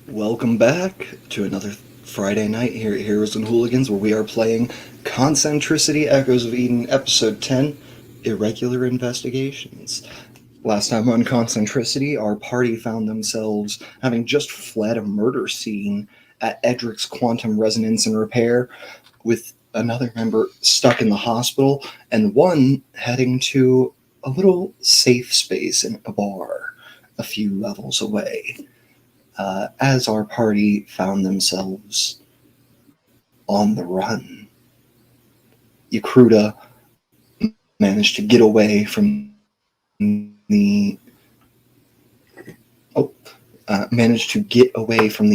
Welcome back to another Friday night here at Heroes and Hooligans, where we are playing Concentricity Echoes of Eden, Episode 10, Irregular Investigations. Last time on Concentricity, our party found themselves having just fled a murder scene at Edric's Quantum Resonance and Repair, with another member stuck in the hospital, and one heading to a little safe space in a bar a few levels away. As our party found themselves on the run, Yakruta managed to get away from the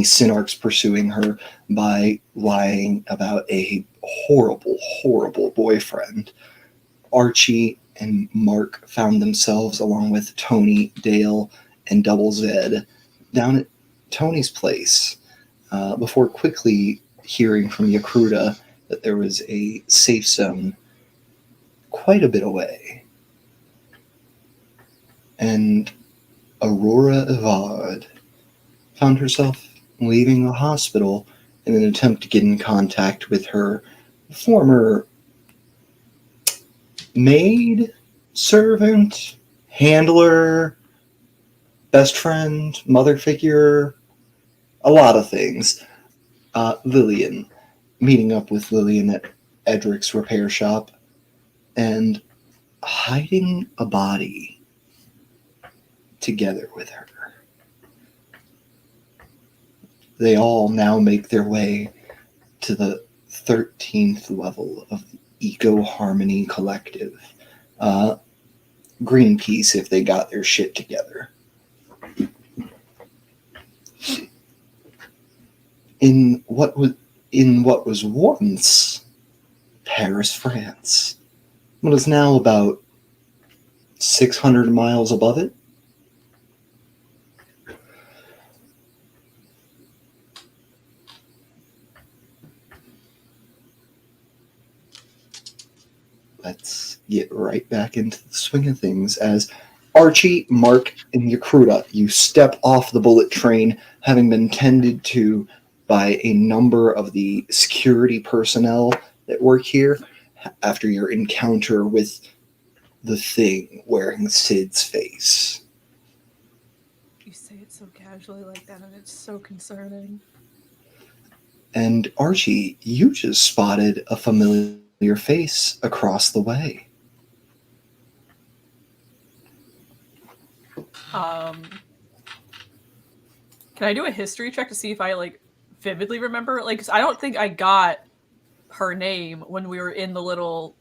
Synarchs pursuing her by lying about a horrible boyfriend. Archie and Mark found themselves, along with Tony, Dale, and Double Zed, down at Tony's place before quickly hearing from Yakruta that there was a safe zone quite a bit away. And Aurora Evard found herself leaving the hospital in an attempt to get in contact with her former maid, servant, handler, best friend, mother figure, a lot of things. Lillian, meeting up with Lillian at Edric's repair shop, and hiding a body together with her. They all now make their way to the 13th level of the Eco Harmony Collective. Greenpeace if they got their shit together. In what was once Paris, France, what is now about 600 miles above it. Let's get right back into the swing of things as Archie, Mark, and Yakruta, you step off the bullet train, having been tended to by a number of the security personnel that work here after your encounter with the thing wearing Sid's face. You say it so casually like that, and it's so concerning. And Archie, you just spotted a familiar face across the way. Can I do a history check to see if I vividly remember? 'Cause I don't think I got her name when we were in the little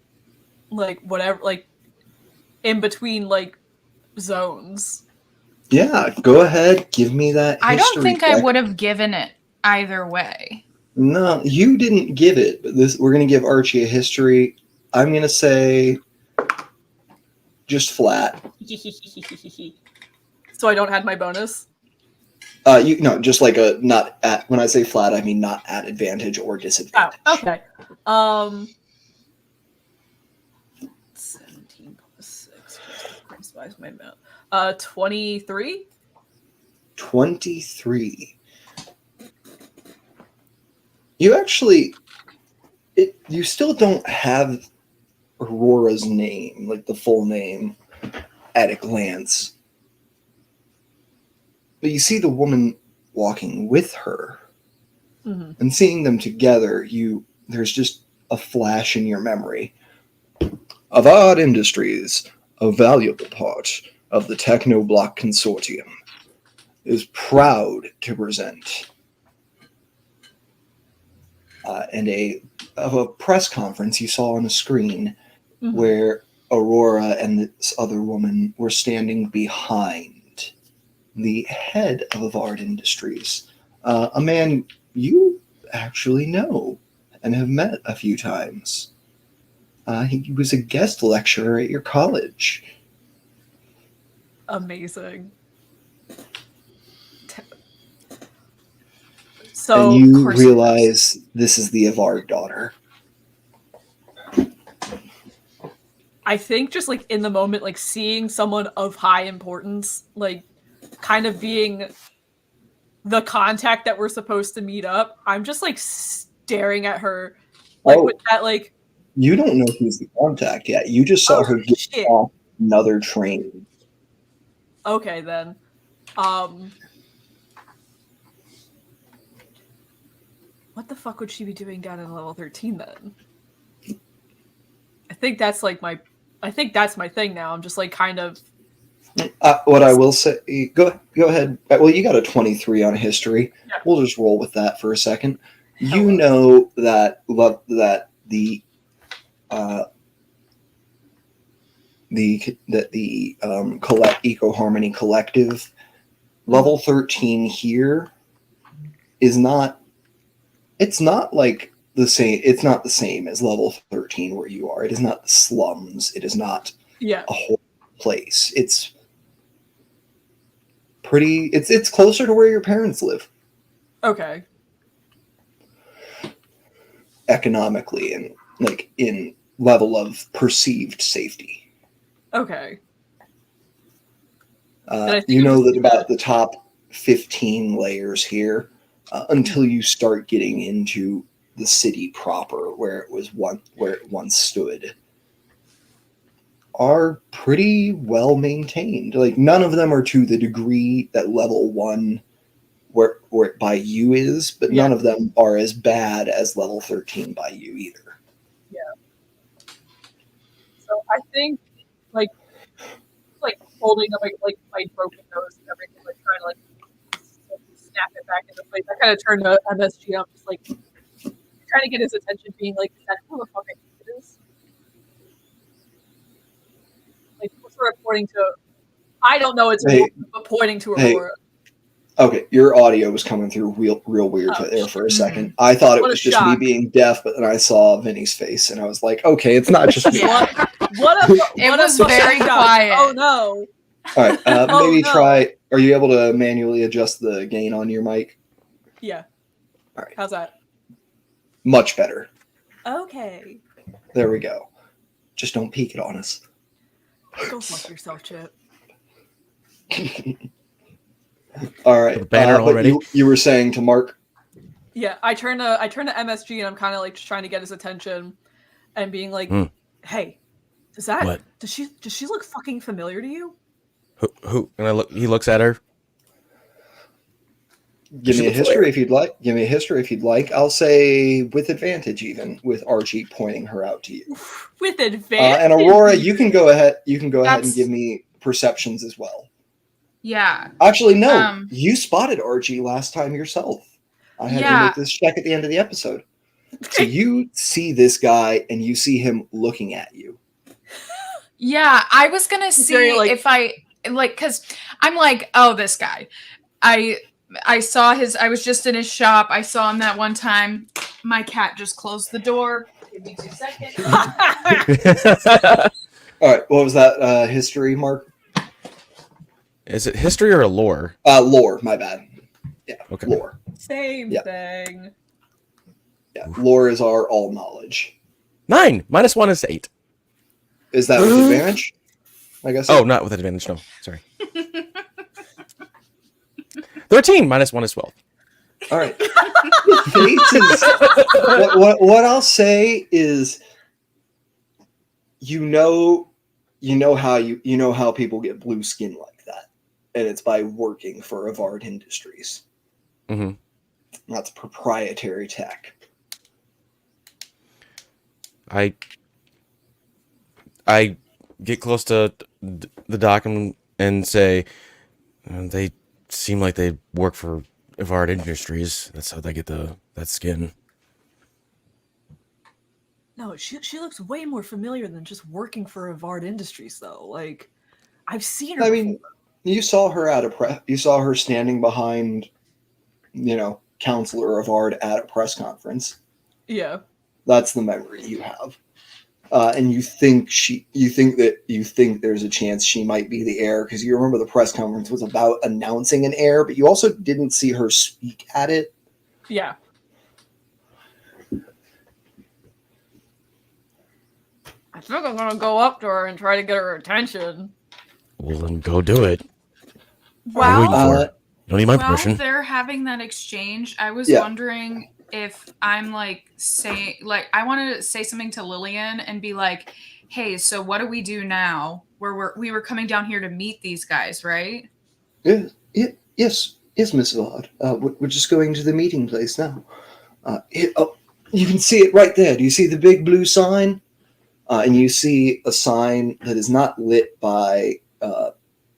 whatever in between zones. Yeah, go ahead, give me that history I don't think check. I would have given it either way. No, you didn't give it, but we're going to give Archie a history. I'm going to say just flat. So I don't add my bonus? Just like a not at, when I say flat, I mean not at advantage or disadvantage. Oh, okay. 17 plus 6 plus my math. 23? 23. You actually, you still don't have Aurora's name, like the full name, at a glance. But you see the woman walking with her, and seeing them together, there's just a flash in your memory. Avad Industries, a valuable part of the Technoblock Consortium, is proud to present a press conference you saw on a screen where Aurora and this other woman were standing behind the head of Avad Industries, a man you actually know and have met a few times. He was a guest lecturer at your college. Amazing. So and you realize this is the Avard daughter. I think just in the moment, seeing someone of high importance, kind of being the contact that we're supposed to meet up, I'm just like staring at her, like with that like. You don't know who's the contact yet. You just saw her get Shit. off another train. Okay then. What the fuck would she be doing down in level 13 then? I think that's my thing now. I'm just like kind of. What I will say, go ahead. Well, you got a 23 on history. Yeah. We'll just roll with that for a second. Hello. You know that the Eco Harmony Collective level 13 here is not. It's not like the same. It's not the same as level 13 where you are. It is not the slums. It is not a whole place. It's pretty. It's closer to where your parents live. Okay. Economically and like in level of perceived safety. Okay. You know that about the top 15 layers here, until you start getting into the city proper, where it once stood, are pretty well maintained. Like none of them are to the degree that level 1 where it by you is, but none of them are as bad as level 13 by you either. Yeah. So I think like holding up like my broken nose and everything, like trying to like snap it back into place. I kind of turned to MSG. I'm just like trying to get his attention, being like, "Is that who the fuck I think it is?" Like sort of pointing to. I don't know it's but pointing to Aurora. Okay, your audio was coming through real weird there for a second. I thought it was just me being deaf, but then I saw Vinny's face, and I was like, okay, it's not just me. It was very quiet. Oh no. All right, maybe try. Are you able to manually adjust the gain on your mic? Yeah. All right. How's that? Much better. Okay. There we go. Just don't peek it on us. Go fuck yourself, Chip. All right. Banner already. You were saying to Mark. Yeah, I turn to MSG and I'm kind of like just trying to get his attention, and being like, "Hey, does she look fucking familiar to you?" Who? And he looks at her. Give me a history if you'd like. Give me a history if you'd like. I'll say with advantage, even with Archie pointing her out to you. With advantage. And Aurora, you can go ahead. You can go ahead and give me perceptions as well. Yeah. Actually, no. You spotted Archie last time yourself. I had to make this check at the end of the episode. So you see this guy, and you see him looking at you. Yeah, I was gonna see if I because I'm like, oh, this guy. I saw I was just in his shop. I saw him that one time. My cat just closed the door. Give me 2 seconds. All right, what was that history, Mark? Is it history or a lore? Lore, my bad. Yeah, okay. Lore. Same thing. Yeah, lore is our all knowledge. 9 minus 1 is 8. Is that with advantage? I guess. Oh, not with advantage. No, sorry. 13 minus 1 is 12. All right. What I'll say is, you know how people get blue skin like that, and it's by working for Avard Industries. Mm-hmm. That's proprietary tech. I get close to the doc and say, they seem like they work for Avard Industries. That's how they get that skin. No, she looks way more familiar than just working for Avard Industries, though. Like, I've seen her. I mean, you saw her you saw her standing behind, Counselor Avard at a press conference. Yeah. That's the memory you have. And you think there's a chance she might be the heir, because you remember the press conference was about announcing an heir, but you also didn't see her speak at it. Yeah. I think I'm gonna go up to her and try to get her attention. Well, then go do it. Wow. You don't need my While permission. they're having that exchange, I was Yeah. wondering if I'm like I wanted to say something to Lillian and be like, "Hey, so what do we do now? We were coming down here to meet these guys, right?" Yes, Miss Vaught. We're just going to the meeting place now. You can see it right there. Do you see the big blue sign? And you see a sign that is not lit by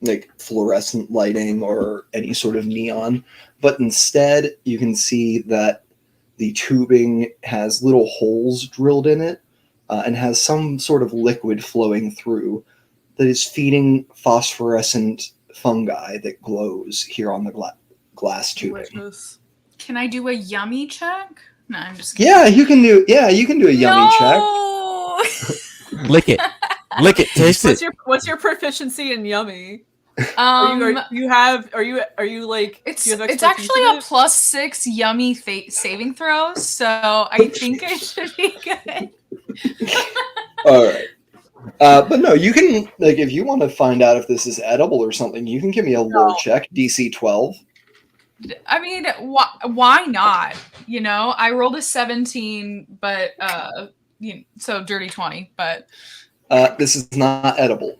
like fluorescent lighting or any sort of neon, but instead you can see that the tubing has little holes drilled in it and has some sort of liquid flowing through that is feeding phosphorescent fungi that glows here on the glass tubing. Delicious. Can I do a yummy check? No, I'm just kidding. Yeah, you can do a yummy check. Lick it. Lick it. Taste it. What's your proficiency in yummy? It's actually a +6 yummy saving throws, so I think I should be good. All right. But no, you can, like, if you want to find out if this is edible or something, you can give me a lore check, DC 12. I mean, why not? You know, I rolled a 17, but so dirty 20. But this is not edible.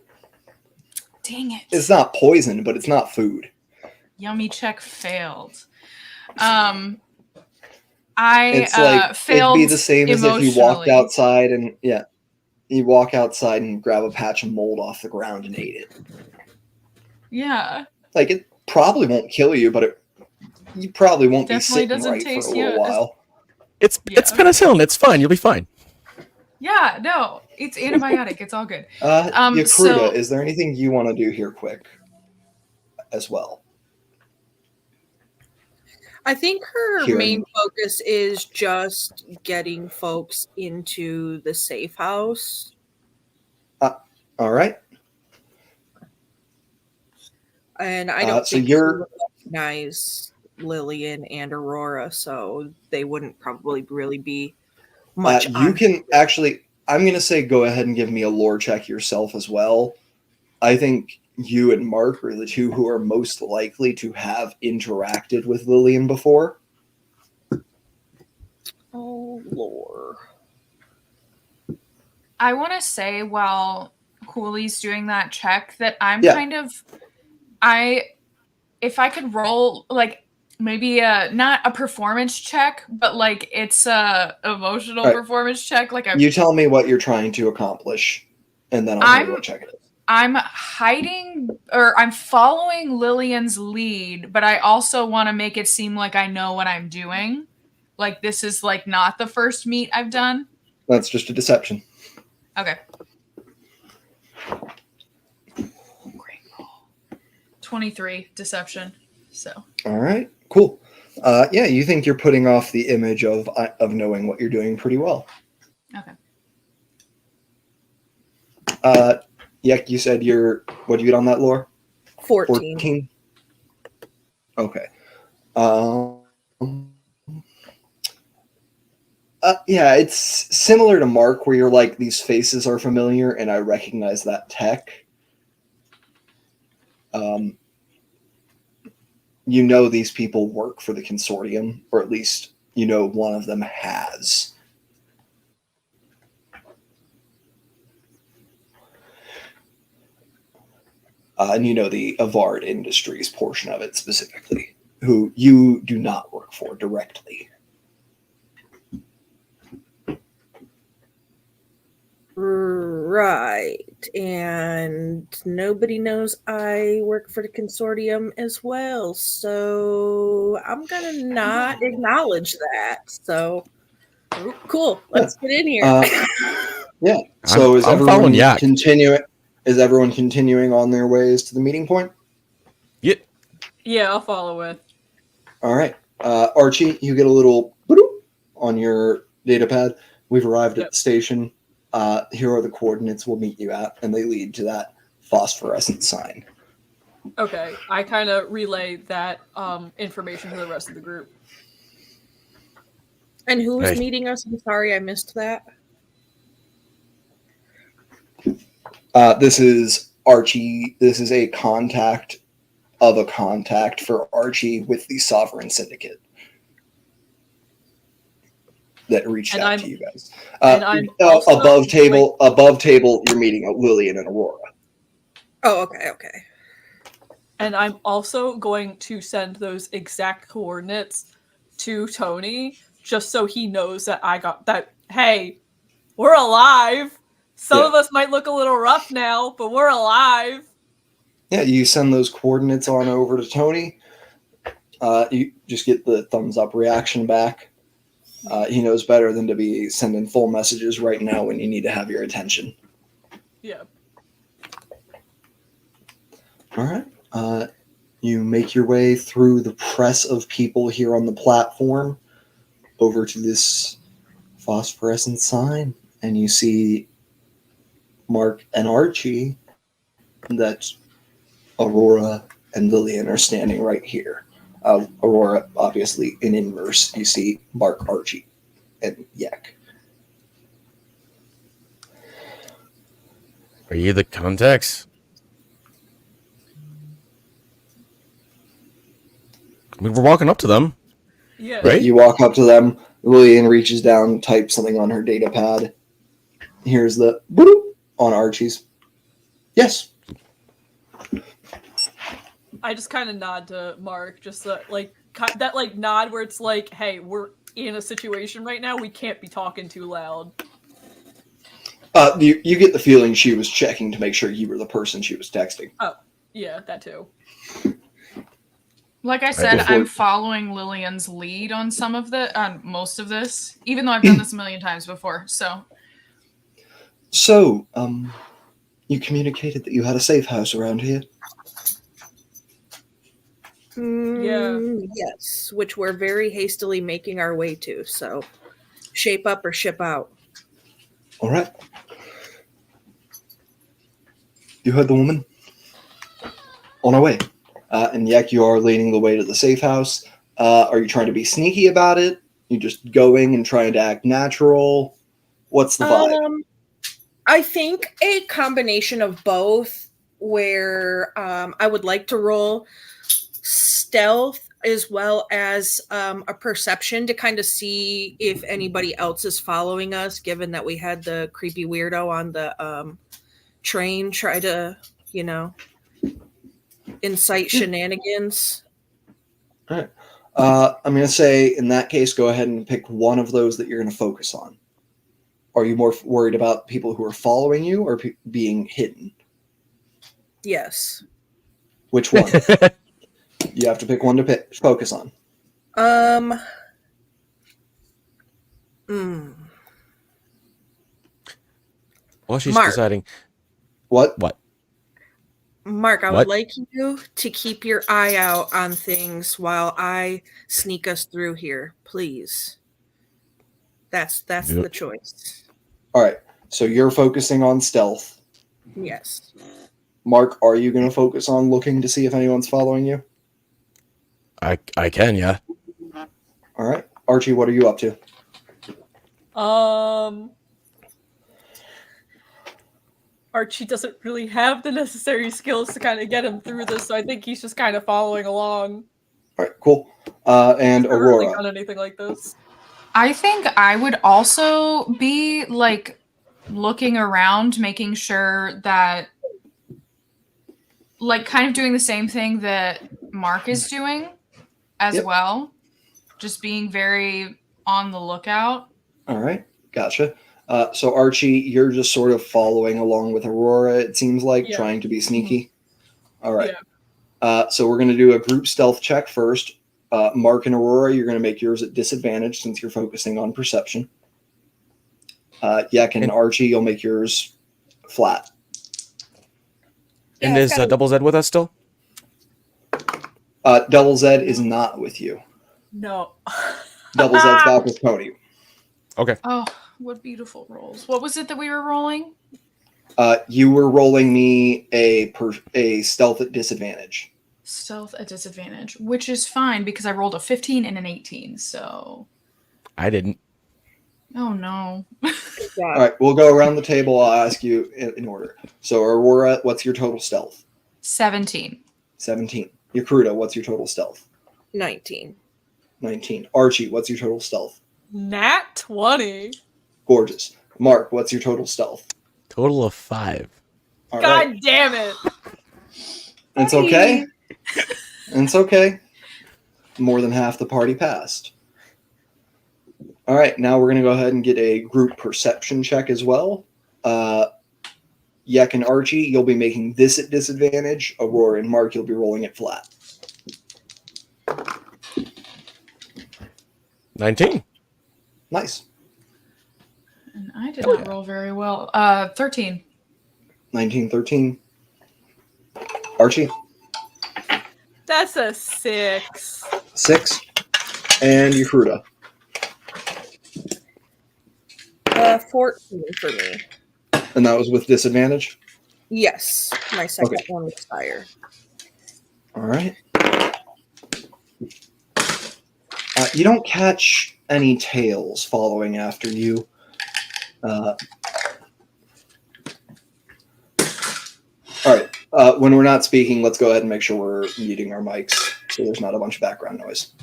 Dang it! It's not poison, but it's not food. Yummy check failed. It's failed. It'd be the same as if you walked outside and you walk outside and grab a patch of mold off the ground and ate it. Yeah. Like, it probably won't kill you, but you probably won't Definitely be sitting right for a little while. It's penicillin. It's fine. You'll be fine. Yeah, no, it's antibiotic. It's all good. Yakruta, is there anything you want to do here quick as well? I think her main focus is just getting folks into the safe house. All right. And I don't think you recognize Lillian and Aurora, so they wouldn't probably really be much. You can actually, I'm going to say go ahead and give me a lore check yourself as well. I think you and Mark are the two who are most likely to have interacted with Lillian before. Oh, lore. I want to say while Cooley's doing that check that I'm if I could roll like maybe not a performance check, but like it's a emotional performance check. Like you tell me what you're trying to accomplish, and then I'll go check it out. I'm hiding or I'm following Lillian's lead, but I also want to make it seem like I know what I'm doing. Like this is like not the first meet I've done. That's just a deception. Okay. Great roll. 23 deception. So. All right. Cool. Yeah, you think you're putting off the image of knowing what you're doing pretty well. Okay. Yeah, you said what did you get on that lore? 14. Okay. Yeah, it's similar to Mark, where you're like, these faces are familiar, and I recognize that tech. You know these people work for the consortium, or at least you know one of them has. And you know the Avard Industries portion of it specifically, who you do not work for directly. Right. And nobody knows I work for the consortium as well. So I'm going to not acknowledge that. So cool. Let's get in here. Yeah. So is everyone continuing on their ways to the meeting point? Yeah, I'll follow it. All right. Archie, you get a little on your data pad. We've arrived at the station. Here are the coordinates we'll meet you at, and they lead to that phosphorescent sign. Okay, I kind of relay that information to the rest of the group. And who is meeting us? I'm sorry, I missed that. This is Archie. This is a contact of a contact for Archie with the Sovereign Syndicate that reached out to you guys. And I'm also above table, you're meeting Lillian and Aurora. Oh, okay. And I'm also going to send those exact coordinates to Tony, just so he knows that I got that. Hey, we're alive. Some of us might look a little rough now, but we're alive. Yeah, you send those coordinates on over to Tony. You just get the thumbs up reaction back. He knows better than to be sending full messages right now when you need to have your attention. Yeah. All right. You make your way through the press of people here on the platform over to this phosphorescent sign, and you see Mark and Archie that Aurora and Lillian are standing right here. Aurora, obviously, in inverse, you see Mark, Archie, and Yak. Are you the contacts? I mean, we're walking up to them. Yeah. Right? You walk up to them. Lillian reaches down, types something on her data pad. Here's the boop on Archie's. Yes. I just kind of nod to Mark, just that nod where it's like, hey, we're in a situation right now. We can't be talking too loud. You get the feeling she was checking to make sure you were the person she was texting. Oh, yeah, that too. Like I said, I'm following Lillian's lead on most of this, even though I've done this a million times before. So, you communicated that you had a safe house around here? Yeah. Yes, which we're very hastily making our way to. So, shape up or ship out. All right. You heard the woman? On our way. And Yak, you are leading the way to the safe house. Are you trying to be sneaky about it? You just going and trying to act natural? What's the vibe? I think a combination of both, where I would like to roll stealth as well as a perception to kind of see if anybody else is following us, given that we had the creepy weirdo on the train try to, incite shenanigans. All right. I'm going to say, in that case, go ahead and pick one of those that you're going to focus on. Are you more worried about people who are following you or being hidden? Yes. Which one? You have to pick one to focus on. While she's Mark. deciding. What? Mark, I would like you to keep your eye out on things while I sneak us through here, please. That's the choice. All right. So you're focusing on stealth. Yes. Mark, are you going to focus on looking to see if anyone's following you? I can, yeah. All right. Archie, what are you up to? Archie doesn't really have the necessary skills to kind of get him through this, so I think he's just kind of following along. All right, cool. And Aurora. Really done anything like this. I think I would also be like looking around, making sure that, like, kind of doing the same thing that Mark is doing as well. Just being very on the lookout. All right, gotcha. So Archie, you're just sort of following along with Aurora, it seems like, trying to be sneaky. All right. Yeah. So we're going to do a group stealth check first. Mark and Aurora, you're going to make yours at disadvantage since you're focusing on perception. Yak and Archie, you'll make yours flat. And is Double Z with us still? Double Z is not with you. No. Double Z's back with Tony. Okay. Oh, what beautiful rolls. What was it that we were rolling? You were rolling me a stealth at disadvantage. Stealth at disadvantage, which is fine because I rolled a 15 and an 18, so... I didn't. Oh, no. All right, we'll go around the table. I'll ask you in order. So, Aurora, what's your total stealth? 17. 17. Yakruta, what's your total stealth? 19. 19. Archie, what's your total stealth? Nat 20. Gorgeous. Mark, what's your total stealth? Total of 5. All God right. damn it. It's okay. It's okay. More than half the party passed. All right, now we're going to go ahead and get a group perception check as well. Yek and Archie, you'll be making this at disadvantage. Aurora and Mark, you'll be rolling it flat. 19. Nice. And I did not roll very well. 13. 19, 13. Archie? That's a 6. 6. And Yakruta? 14 for me. And that was with disadvantage? Yes. My second one was higher. All right. You don't catch any tails following after you. All right. When we're not speaking, let's go ahead and make sure we're muting our mics so there's not a bunch of background noise.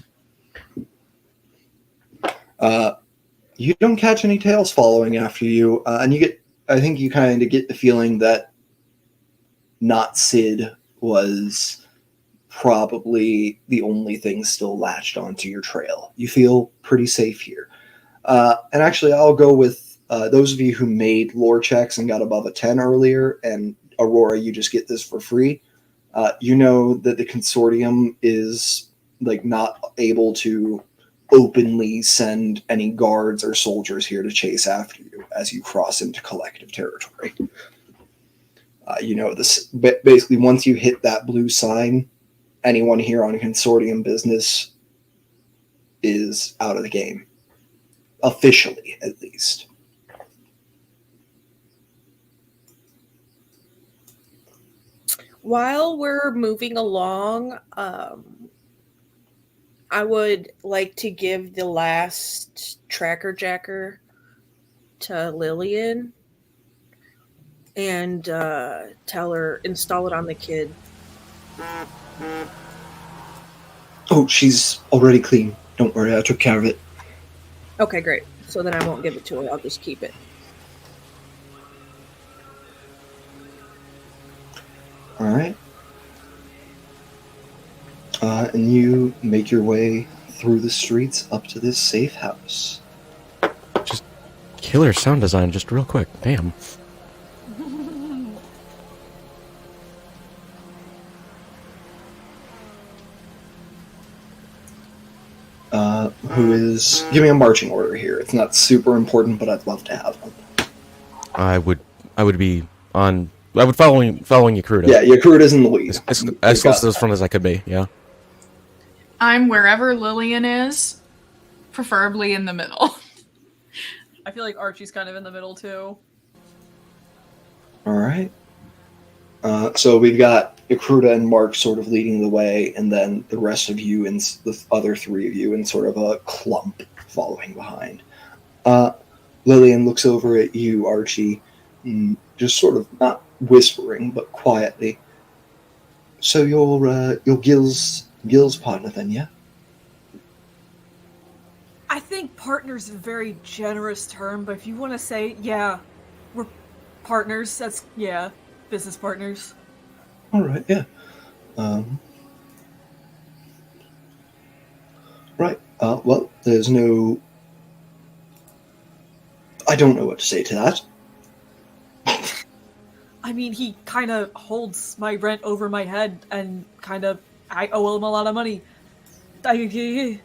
You don't catch any tails following after you, and you get. I think you kind of get the feeling that not Sid was probably the only thing still latched onto your trail. You feel pretty safe here. And actually, I'll go with those of you who made lore checks and got above a 10 earlier, and Aurora, you just get this for free. You know that the consortium is like not able to openly send any guards or soldiers here to chase after you as you cross into collective territory. You know this. Basically, once you hit that blue sign, anyone here on consortium business is out of the game. Officially, at least. While we're moving along, I would like to give the last tracker jacker to Lillian and tell her, install it on the kid. Oh, she's already clean. Don't worry, I took care of it. Okay, great. So then I won't give it to her. I'll just keep it. All right. And you make your way through the streets up to this safe house. Just killer sound design, just real quick. Damn. Who is... Give me a marching order here. It's not super important, but I'd love to have one. I would be on... I would following Yakruta. Yeah, Yakruta's in the lead. As close to the front as I could be, yeah. I'm wherever Lillian is, preferably in the middle. I feel like Archie's kind of in the middle too. All right. So we've got Yakruta and Mark sort of leading the way, and then the rest of you and the other three of you in sort of a clump following behind. Lillian looks over at you, Archie, just sort of not whispering, but quietly. So you're Gil's partner then, yeah? I think partner's a very generous term, but if you want to say, yeah, we're partners, that's, yeah, business partners. All right, yeah. Right, well, there's no... I don't know what to say to that. I mean, he kind of holds my rent over my head, and kind of, I owe him a lot of money. If you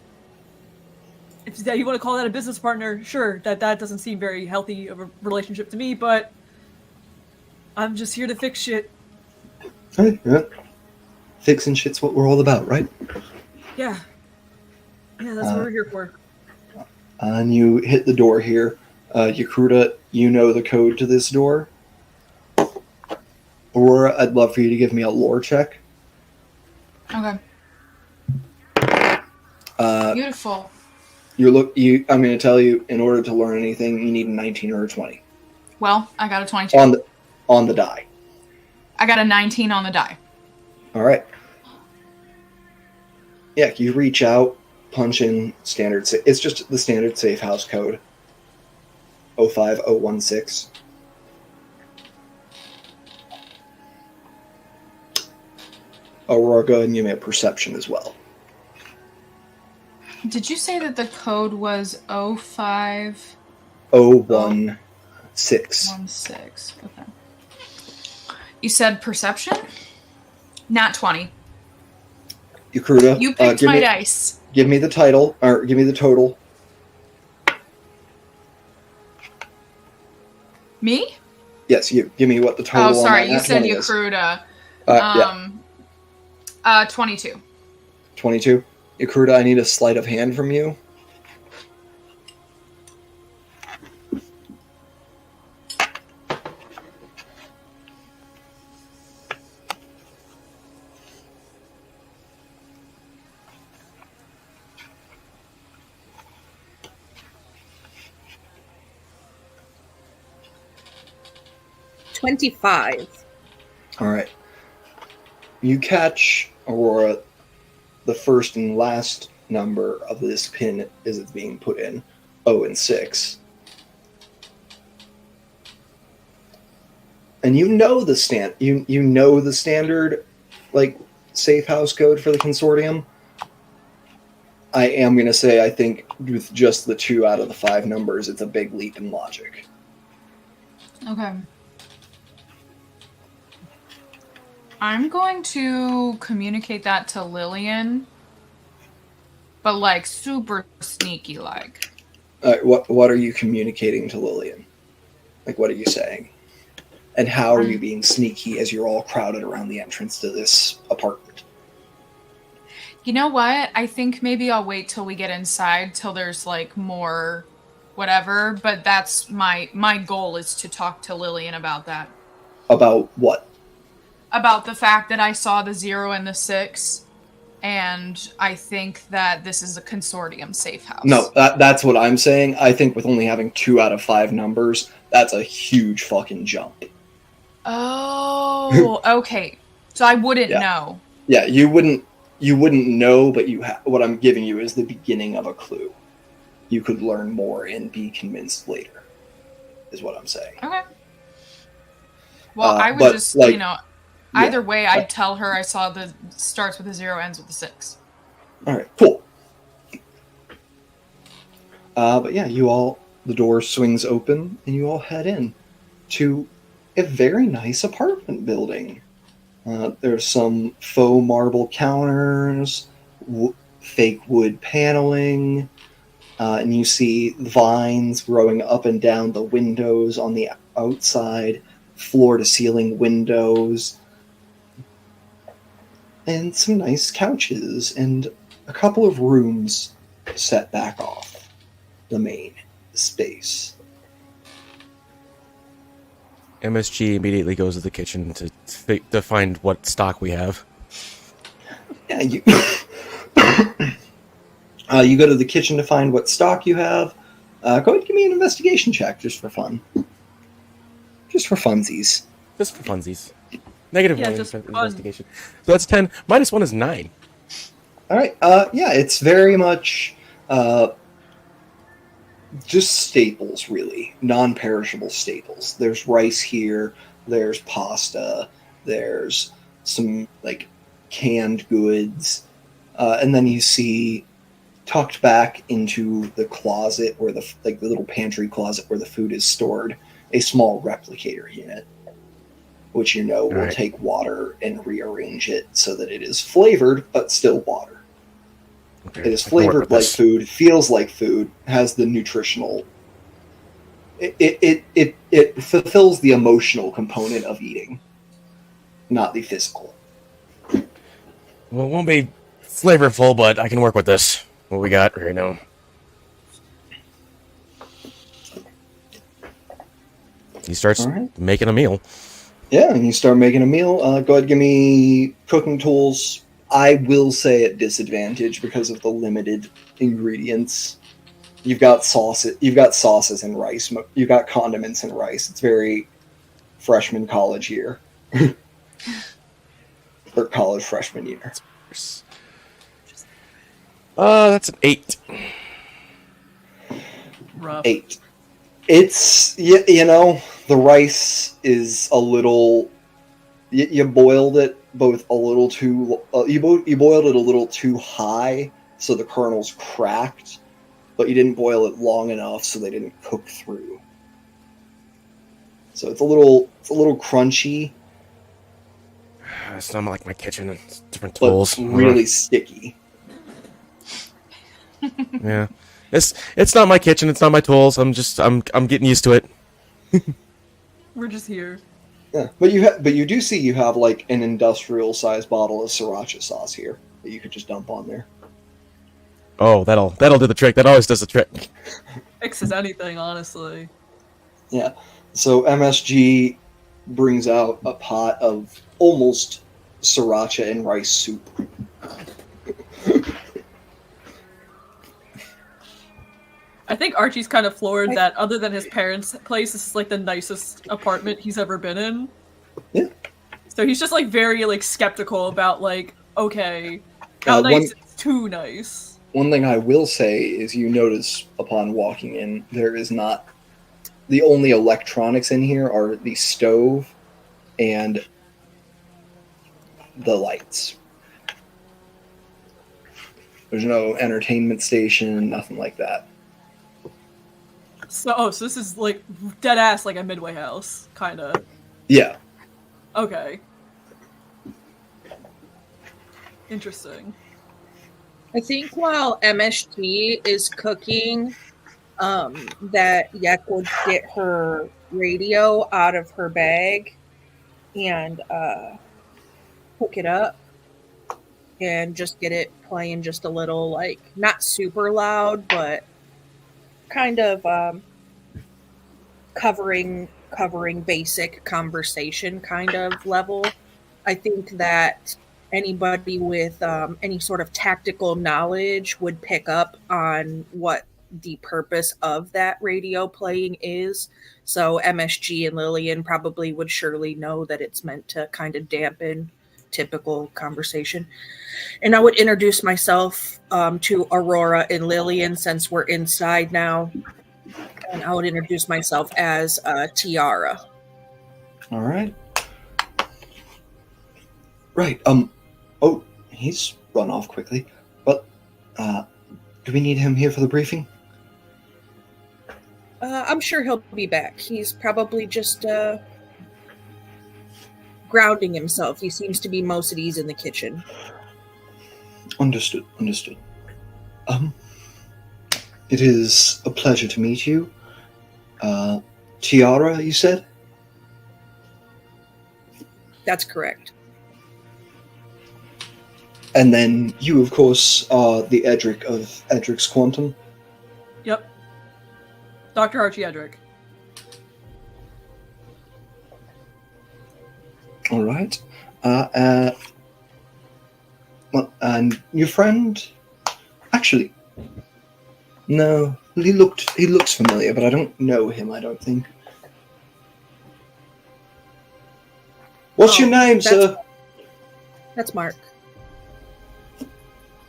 want to call that a business partner, sure, that doesn't seem very healthy of a relationship to me, but I'm just here to fix shit. Hey, yeah. Fixing shit's what we're all about, right? Yeah. Yeah, that's what we're here for. And you hit the door here. Yakruta, you know the code to this door. Aurora, I'd love for you to give me a lore check. Okay. Beautiful. I'm going to tell you, in order to learn anything, you need a 19 or a 20. Well, I got a 22. On the die. I got a 19 on the die. All right. Yeah, you reach out, punch in standard. It's just the standard safe house code. 05016. Aurora, go ahead and give me a perception as well. Did you say that the code was 05? 016. 16. Okay. You said perception? Nat 20. Yakruta, You picked my dice. Give me the title, or give me the total. Me? Yes, you. Give me what the total. Oh, sorry, on that you said 20 is. Yakruta. Yeah. 22. 22. Yakruta, I need a sleight of hand from you. $25. All right. You catch, Aurora, the first and last number of this pin as it's being put in, 0 and 6. And you know the you know the standard like safe house code for the consortium. I am going to say I think with just the 2 out of the 5 numbers, it's a big leap in logic. Okay. I'm going to communicate that to Lillian, but like super sneaky like. What are you communicating to Lillian? Like, what are you saying? And how are you being sneaky as you're all crowded around the entrance to this apartment? You know what? I think maybe I'll wait till we get inside, till there's like more whatever, but that's my goal is to talk to Lillian about that. About what? About the fact that I saw the 0 and the 6, and I think that this is a consortium safe house. No, that's what I'm saying. I think with only having 2 out of 5 numbers, that's a huge fucking jump. Oh, okay. So I wouldn't know. Yeah, you wouldn't know, but what I'm giving you is the beginning of a clue. You could learn more and be convinced later, is what I'm saying. Okay. Well, I would just, like, either way, yeah. I'd tell her I saw the starts with a 0, ends with a 6. All right, cool. But yeah, the door swings open, and you all head in to a very nice apartment building. There's some faux marble counters, fake wood paneling, and you see vines growing up and down the windows on the outside, floor-to-ceiling windows, and some nice couches, and a couple of rooms set back off the main space. MSG immediately goes to the kitchen to find what stock we have. Yeah, you you go to the kitchen to find what stock you have. Go ahead and give me an investigation check, just for fun. Just for funsies. Just for funsies. Negative Yeah, 1 just investigation. So that's 10. Minus 1 is 9. All right. Yeah, it's very much just staples, really. Non-perishable staples. There's rice here. There's pasta. There's some, like, canned goods. And then you see, tucked back into the closet, where the little pantry closet where the food is stored, a small replicator unit, which will take water and rearrange it so that it is flavored, but still water. Okay. It is flavored like food, feels like food, has the nutritional... It fulfills the emotional component of eating, not the physical. Well, it won't be flavorful, but I can work with this. What we got right now. He starts making a meal. Yeah, and you start making a meal. Go ahead and give me cooking tools. I will say at disadvantage because of the limited ingredients. You've got sauces and rice. You've got condiments and rice. It's very freshman college year. Or college freshman year. That's an 8. Rough. 8. It's the rice is a little. You boiled it both a little too. You boiled it a little too high, so the kernels cracked, but you didn't boil it long enough, so they didn't cook through. So it's a little crunchy, It's not like my kitchen. It's different but tools. really sticky. Yeah. It's not my kitchen. It's not my tools. I'm getting used to it. We're just here. Yeah, but you do see you have like an industrial sized bottle of sriracha sauce here that you could just dump on there. Oh, that'll do the trick. That always does the trick. Fixes anything, honestly. Yeah. So MSG brings out a pot of almost sriracha and rice soup. I think Archie's kind of floored that other than his parents' place, this is like the nicest apartment he's ever been in. Yeah. So he's just like very like skeptical about like, okay, how nice is too nice. One thing I will say is you notice upon walking in, there is not the only electronics in here are the stove and the lights. There's no entertainment station, nothing like that. So this is like dead ass like a Midway house, kind of. Yeah. Okay. Interesting. I think while MSG is cooking, that Yek would get her radio out of her bag and hook it up and just get it playing just a little, like, not super loud, but kind of covering basic conversation kind of level. I think that anybody with any sort of tactical knowledge would pick up on what the purpose of that radio playing is. So MSG and Lillian probably would surely know that it's meant to kind of dampen typical conversation. And I would introduce myself to Aurora and Lillian since we're inside now. And I would introduce myself as Tiara. All right. Right. Oh, he's run off quickly. But do we need him here for the briefing? I'm sure he'll be back. He's probably just grounding himself. He seems to be most at ease in the kitchen. Understood. It is a pleasure to meet you. Tiara, you said? That's correct. And then you, of course, are the Edric of Edric's Quantum. Yep. Dr. Archie Edric. All right. Well, and your friend? Actually, no. He looks familiar, but I don't know him. I don't think. What's your name, sir? That's Mark.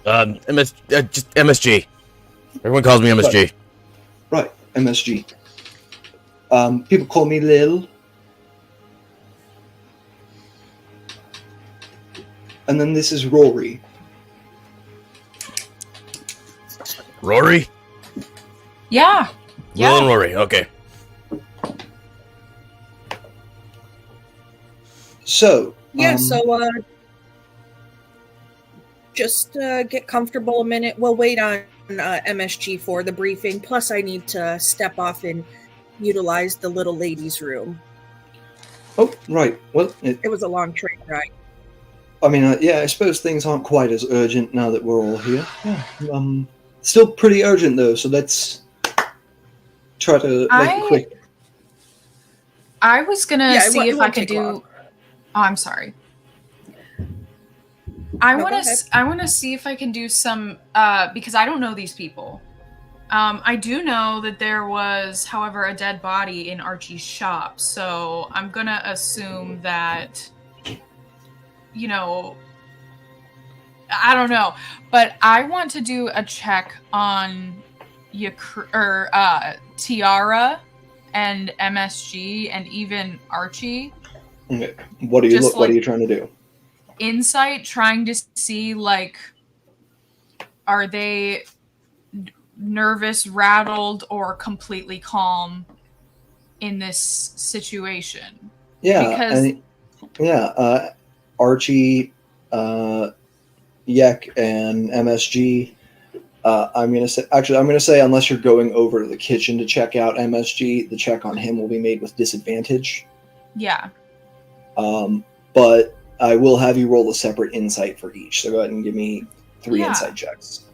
Just MSG. Everyone calls me MSG. Right, MSG. People call me Lil. And then this is Rory. Rory? Yeah. Will and Rory, okay. So. Just get comfortable a minute. We'll wait on MSG for the briefing. Plus, I need to step off and utilize the little ladies' room. Oh, right. Well, it was a long train ride. I mean, I suppose things aren't quite as urgent now that we're all here. Yeah. Still pretty urgent, though, so let's try to make it quick. I was going to see if I could do... Long. Oh, I'm sorry. I want to see if I can do some because I don't know these people. I do know that there was, however, a dead body in Archie's shop, so I'm gonna assume that, I don't know, but I want to do a check on Tiara and MSG and even Archie. Okay. What are you trying to do? Insight, trying to see, like, are they nervous, rattled, or completely calm in this situation? Yeah, Archie, Yek, and MSG. I'm gonna say unless you're going over to the kitchen to check out MSG, the check on him will be made with disadvantage. Yeah. But I will have you roll a separate insight for each. So go ahead and give me 3 insight checks.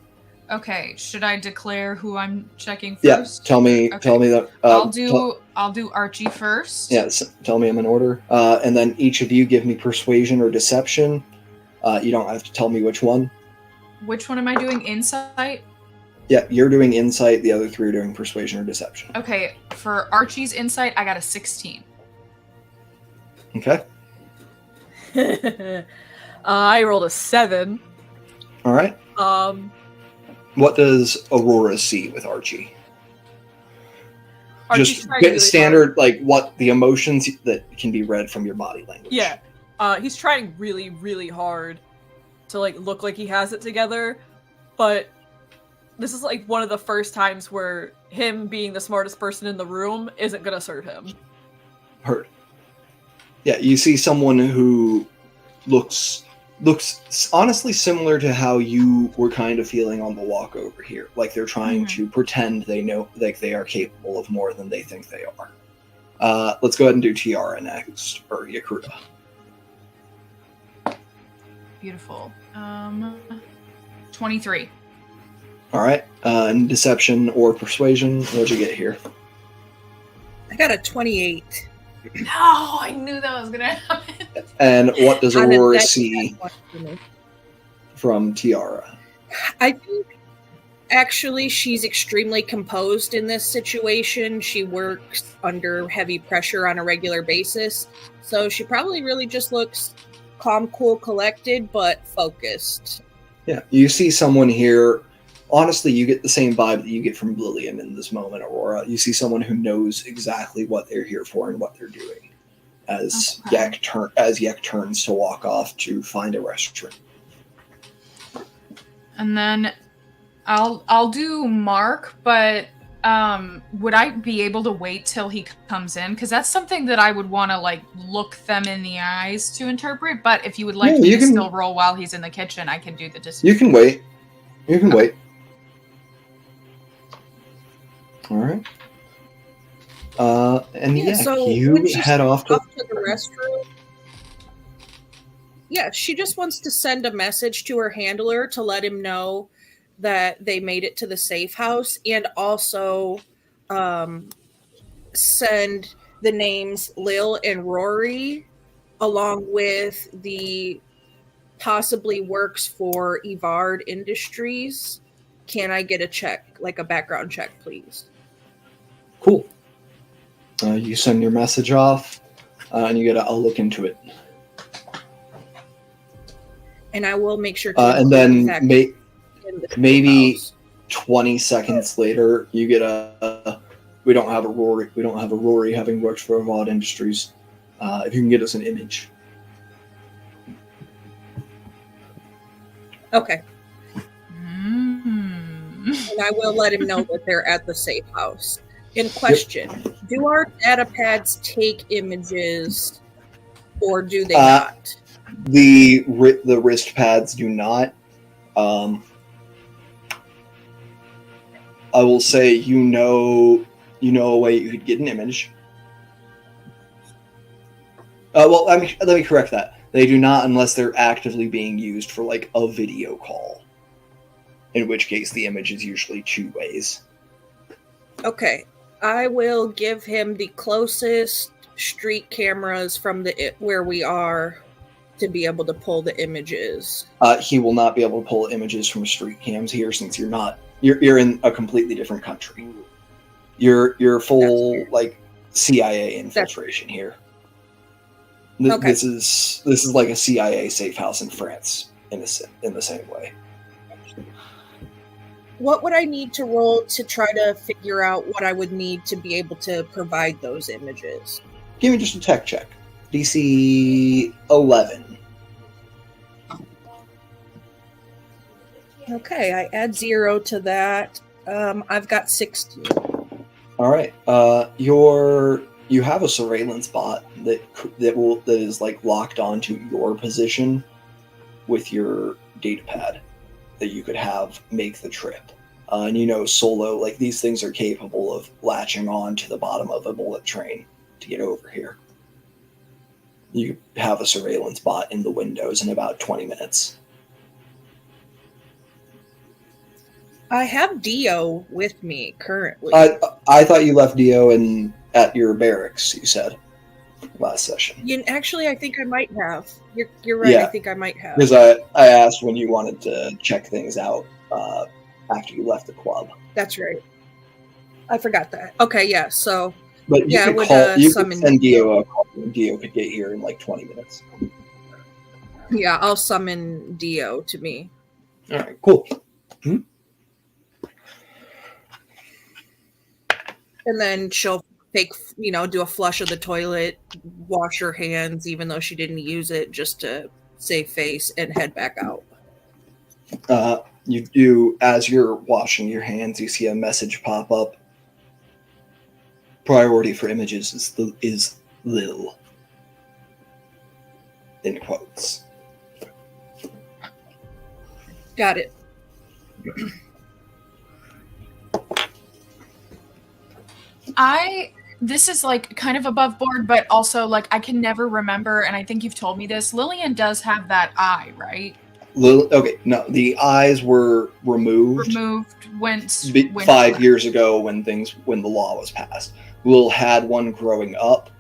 Okay. Should I declare who I'm checking first? Yeah. Tell me that. I'll do Archie first. Yes. Tell me them in order. And then each of you give me persuasion or deception. You don't have to tell me which one. Which one am I doing? Insight? Yeah, you're doing insight. The other 3 are doing persuasion or deception. Okay. For Archie's insight, I got a 16. Okay. I rolled a 7. All right. What does Aurora see with Archie? Archie's Just really standard, hard. like what the emotions that can be read from your body language. Yeah. He's trying really, really hard to like look like he has it together, but this is like one of the first times where him being the smartest person in the room isn't gonna serve him. Heard. Yeah, you see someone who looks honestly similar to how you were kind of feeling on the walk over here. Like they're trying to pretend they know, like they are capable of more than they think they are. Let's go ahead and do Tiara next, or Yakura. Beautiful. 23. All right. And deception or persuasion, what'd you get here? I got a 28. No, I knew that was gonna happen. And what does Aurora see from Tiara? I think actually she's extremely composed in this situation. She works under heavy pressure on a regular basis. So she probably really just looks calm, cool, collected, but focused. Yeah, you see someone here. Honestly, you get the same vibe that you get from Lillian in this moment, Aurora. You see someone who knows exactly what they're here for and what they're doing. As Yek turns to walk off to find a restroom. And then I'll do Mark, but would I be able to wait till he comes in? Because that's something that I would want to like look them in the eyes to interpret. But if you would like me to still roll while he's in the kitchen, I can do the distance. You can wait. You can wait. All right. And so you head off to the restroom. Yeah, she just wants to send a message to her handler to let him know that they made it to the safe house, and also send the names Lil and Rory along with the possibly works for Evard Industries. Can I get a check, like a background check, please? Cool. You send your message off, and you get I'll look into it. And I will make sure to and then maybe 20 seconds later, you get we don't have a Rory having worked for Evard Industries. If you can get us an image. Okay. And I will let him know that they're at the safe house. In question, do our data pads take images, or do they not? The wrist pads do not. I will say you know a way you could get an image. Well, let me correct that. They do not unless they're actively being used for like a video call. In which case the image is usually 2 ways. Okay. I will give him the closest street cameras from where we are to be able to pull the images. He will not be able to pull images from street cams here since you're in a completely different country. You're full like CIA infiltration here. Okay. This is like a CIA safe house in France, in the same way. What would I need to roll to try to figure out what I would need to be able to provide those images? Give me just a tech check. DC 11. Okay, I add 0 to that. I've got 16. All right. You have a surveillance bot that is like locked onto your position with your data pad that you could have make the trip. And Solo, like these things are capable of latching on to the bottom of a bullet train to get over here. You have a surveillance bot in the windows in about 20 minutes. I have Dio with me currently. I thought you left Dio at your barracks, you said, last session. Actually, I think I might have. You're right, Yeah. I think I might have. Because I asked when you wanted to check things out after you left the club. That's right. I forgot that. Okay, yeah, so... But you could could call. You could send Dio a call, and Dio could get here in like 20 minutes. Yeah, I'll summon Dio to me. All right, cool. And then she'll do a flush of the toilet, wash her hands, even though she didn't use it, just to save face, and head back out. You do, as you're washing your hands, you see a message pop up. Priority for images is Lil. In quotes. Got it. This is like kind of above board, but also like I can never remember, and I think you've told me this. Lillian does have that eye, right? Okay, no, the eyes were removed when 5 years ago when the law was passed. Lil had one growing up.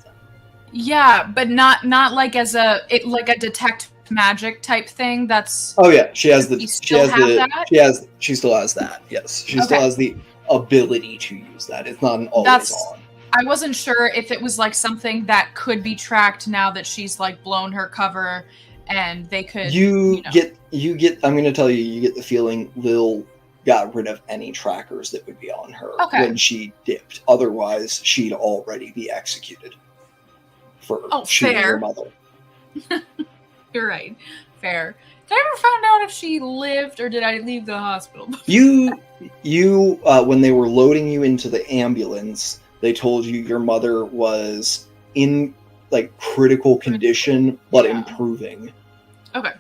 Yeah, but not like as a detect magic type thing. That's she has the she still has that. Yes, she still has the ability to use that. It's not an always on. I wasn't sure if it was like something that could be tracked now that she's like blown her cover, and they could. You get. I'm going to tell you. You get the feeling Lil got rid of any trackers that would be on her when she dipped. Otherwise, she'd already be executed for shooting her mother. You're right. Fair. Did I ever find out if she lived or did I leave the hospital? You when they were loading you into the ambulance, they told you your mother was in like critical condition but improving. Okay.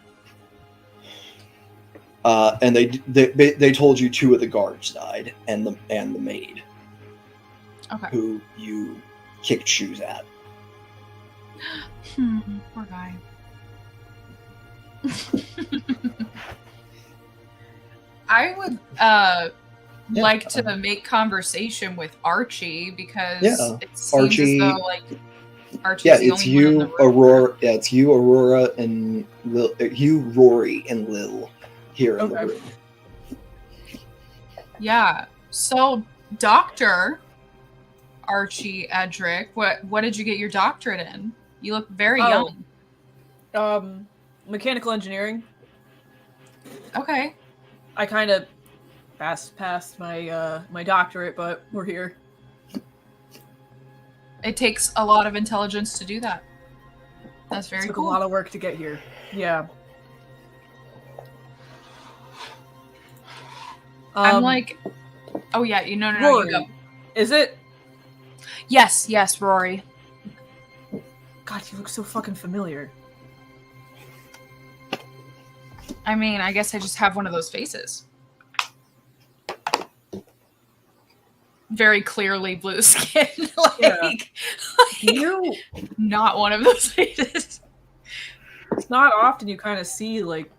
And they told you 2 of the guards died and the maid. Okay. Who you kicked shoes at. Poor guy. I would like to make conversation with Archie because it seems as though like Archie's the only one in the room. Aurora. Yeah, it's you, Aurora, and Rory, and Lil here in the room. Yeah. So, Dr. Archie Edric, what did you get your doctorate in? You look very young. Mechanical engineering. Okay. I kind of passed my my doctorate, but we're here. It takes a lot of intelligence to do that. That's very Took cool. a lot of work to get here. Yeah. I'm like, oh yeah, Rory, you go. Is it? Yes, Rory. God, you look so fucking familiar. I mean, I guess I just have one of those faces. Very clearly blue skin. You not one of those faces. It's not often you kind of see like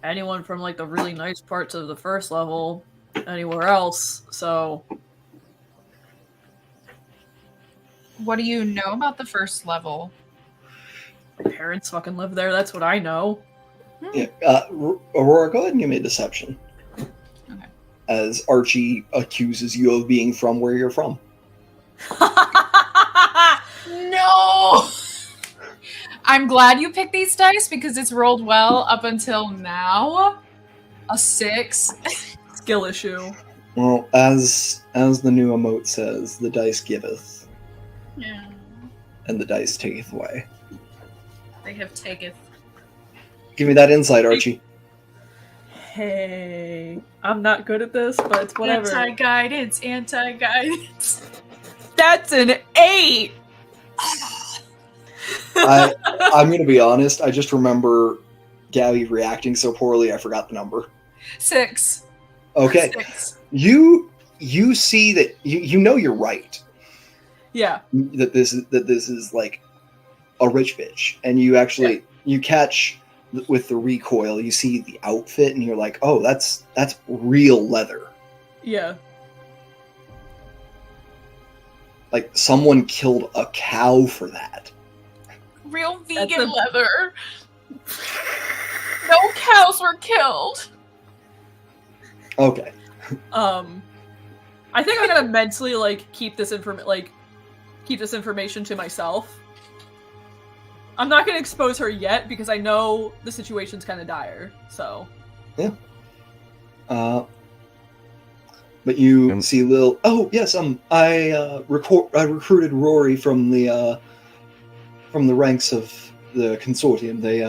anyone from like the really nice parts of the first level anywhere else. So what do you know about the first level? my parents fucking live there. That's what I know. Yeah, Aurora, go ahead and give me a deception. Okay. As Archie accuses you of being from where you're from. No! I'm glad you picked these dice because it's rolled well up until now. A 6. Skill issue. Well, as the new emote says, the dice giveth, Yeah. and the dice taketh away. They have taketh. Give me that insight, Archie. Hey, I'm not good at this, but it's whatever. Anti-guidance. That's an 8! I'm going to be honest, I just remember Gabby reacting so poorly, I forgot the number. 6. Okay. 6. You see that you know you're right. Yeah. That this is like a rich bitch, and you actually you catch with the recoil, you see the outfit, and you're like, oh, that's real leather. Yeah. Like someone killed a cow for that. Real vegan leather. No cows were killed. Okay. I think I'm gonna mentally keep this information to myself. I'm not gonna expose her yet because I know the situation's kind of dire. So. Yeah. But you see Lil. Oh yes. I recruited Rory from the ranks of the consortium. They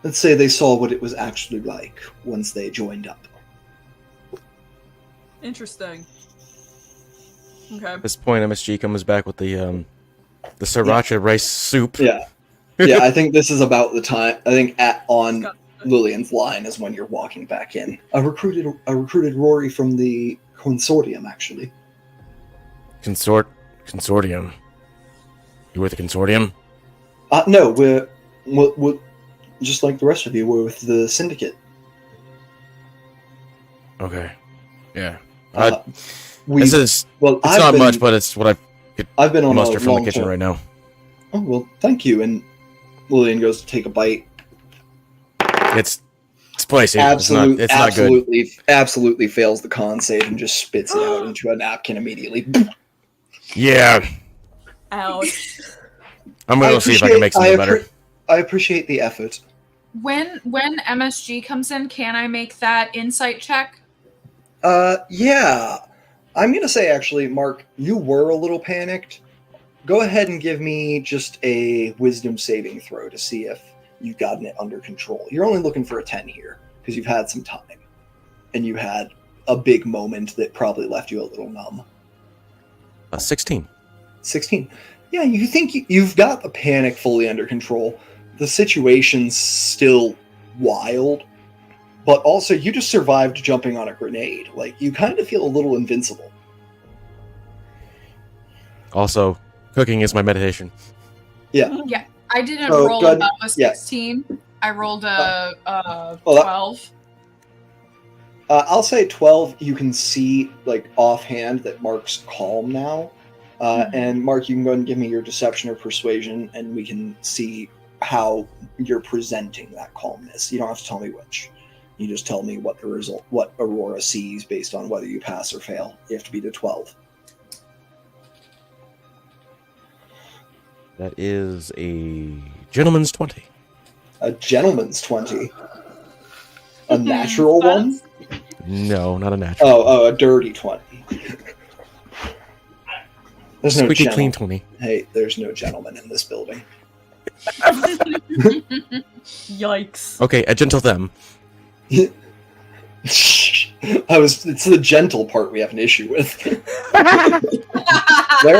let's say they saw what it was actually like once they joined up. Interesting. Okay. At this point, MSG comes back with the sriracha rice soup. Yeah. Yeah, I think this is about the time. I think on Lillian's line is when you're walking back in. I recruited Rory from the consortium, actually. Consortium. You with the consortium? No, we're just like the rest of you. We're with the syndicate. Okay. Yeah. It's not much, but it's what I've been on muster from the kitchen term. right now. Oh well, thank you. And Lillian goes to take a bite. It's spicy. It's not good. Absolutely fails the con save and just spits it out into a napkin immediately. Yeah. Ouch. I'm gonna see if I can make something better. I appreciate the effort. When MSG comes in, can I make that insight check? Yeah. I'm gonna say actually, Mark, you were a little panicked. Go ahead and give me just a wisdom saving throw to see if you've gotten it under control. You're only looking for a 10 here because you've had some time, and you had a big moment that probably left you a little numb. 16. 16. Yeah, you think you've got the panic fully under control. The situation's still wild, but also you just survived jumping on a grenade. Like, you kind of feel a little invincible. Also, cooking is my meditation. Yeah. Yeah. I didn't roll above a 16. Yeah. I rolled a 12. I'll say 12. You can see, like, offhand that Mark's calm now. And Mark, you can go ahead and give me your deception or persuasion, and we can see how you're presenting that calmness. You don't have to tell me which. You just tell me what Aurora sees based on whether you pass or fail. You have to be to 12. That is a gentleman's 20. A gentleman's 20. A natural one? No, not a natural. Oh, a dirty 20. There's no squeaky clean 20. Hey, there's no gentleman in this building. Yikes. Okay, a gentle them. It's the gentle part we have an issue with. there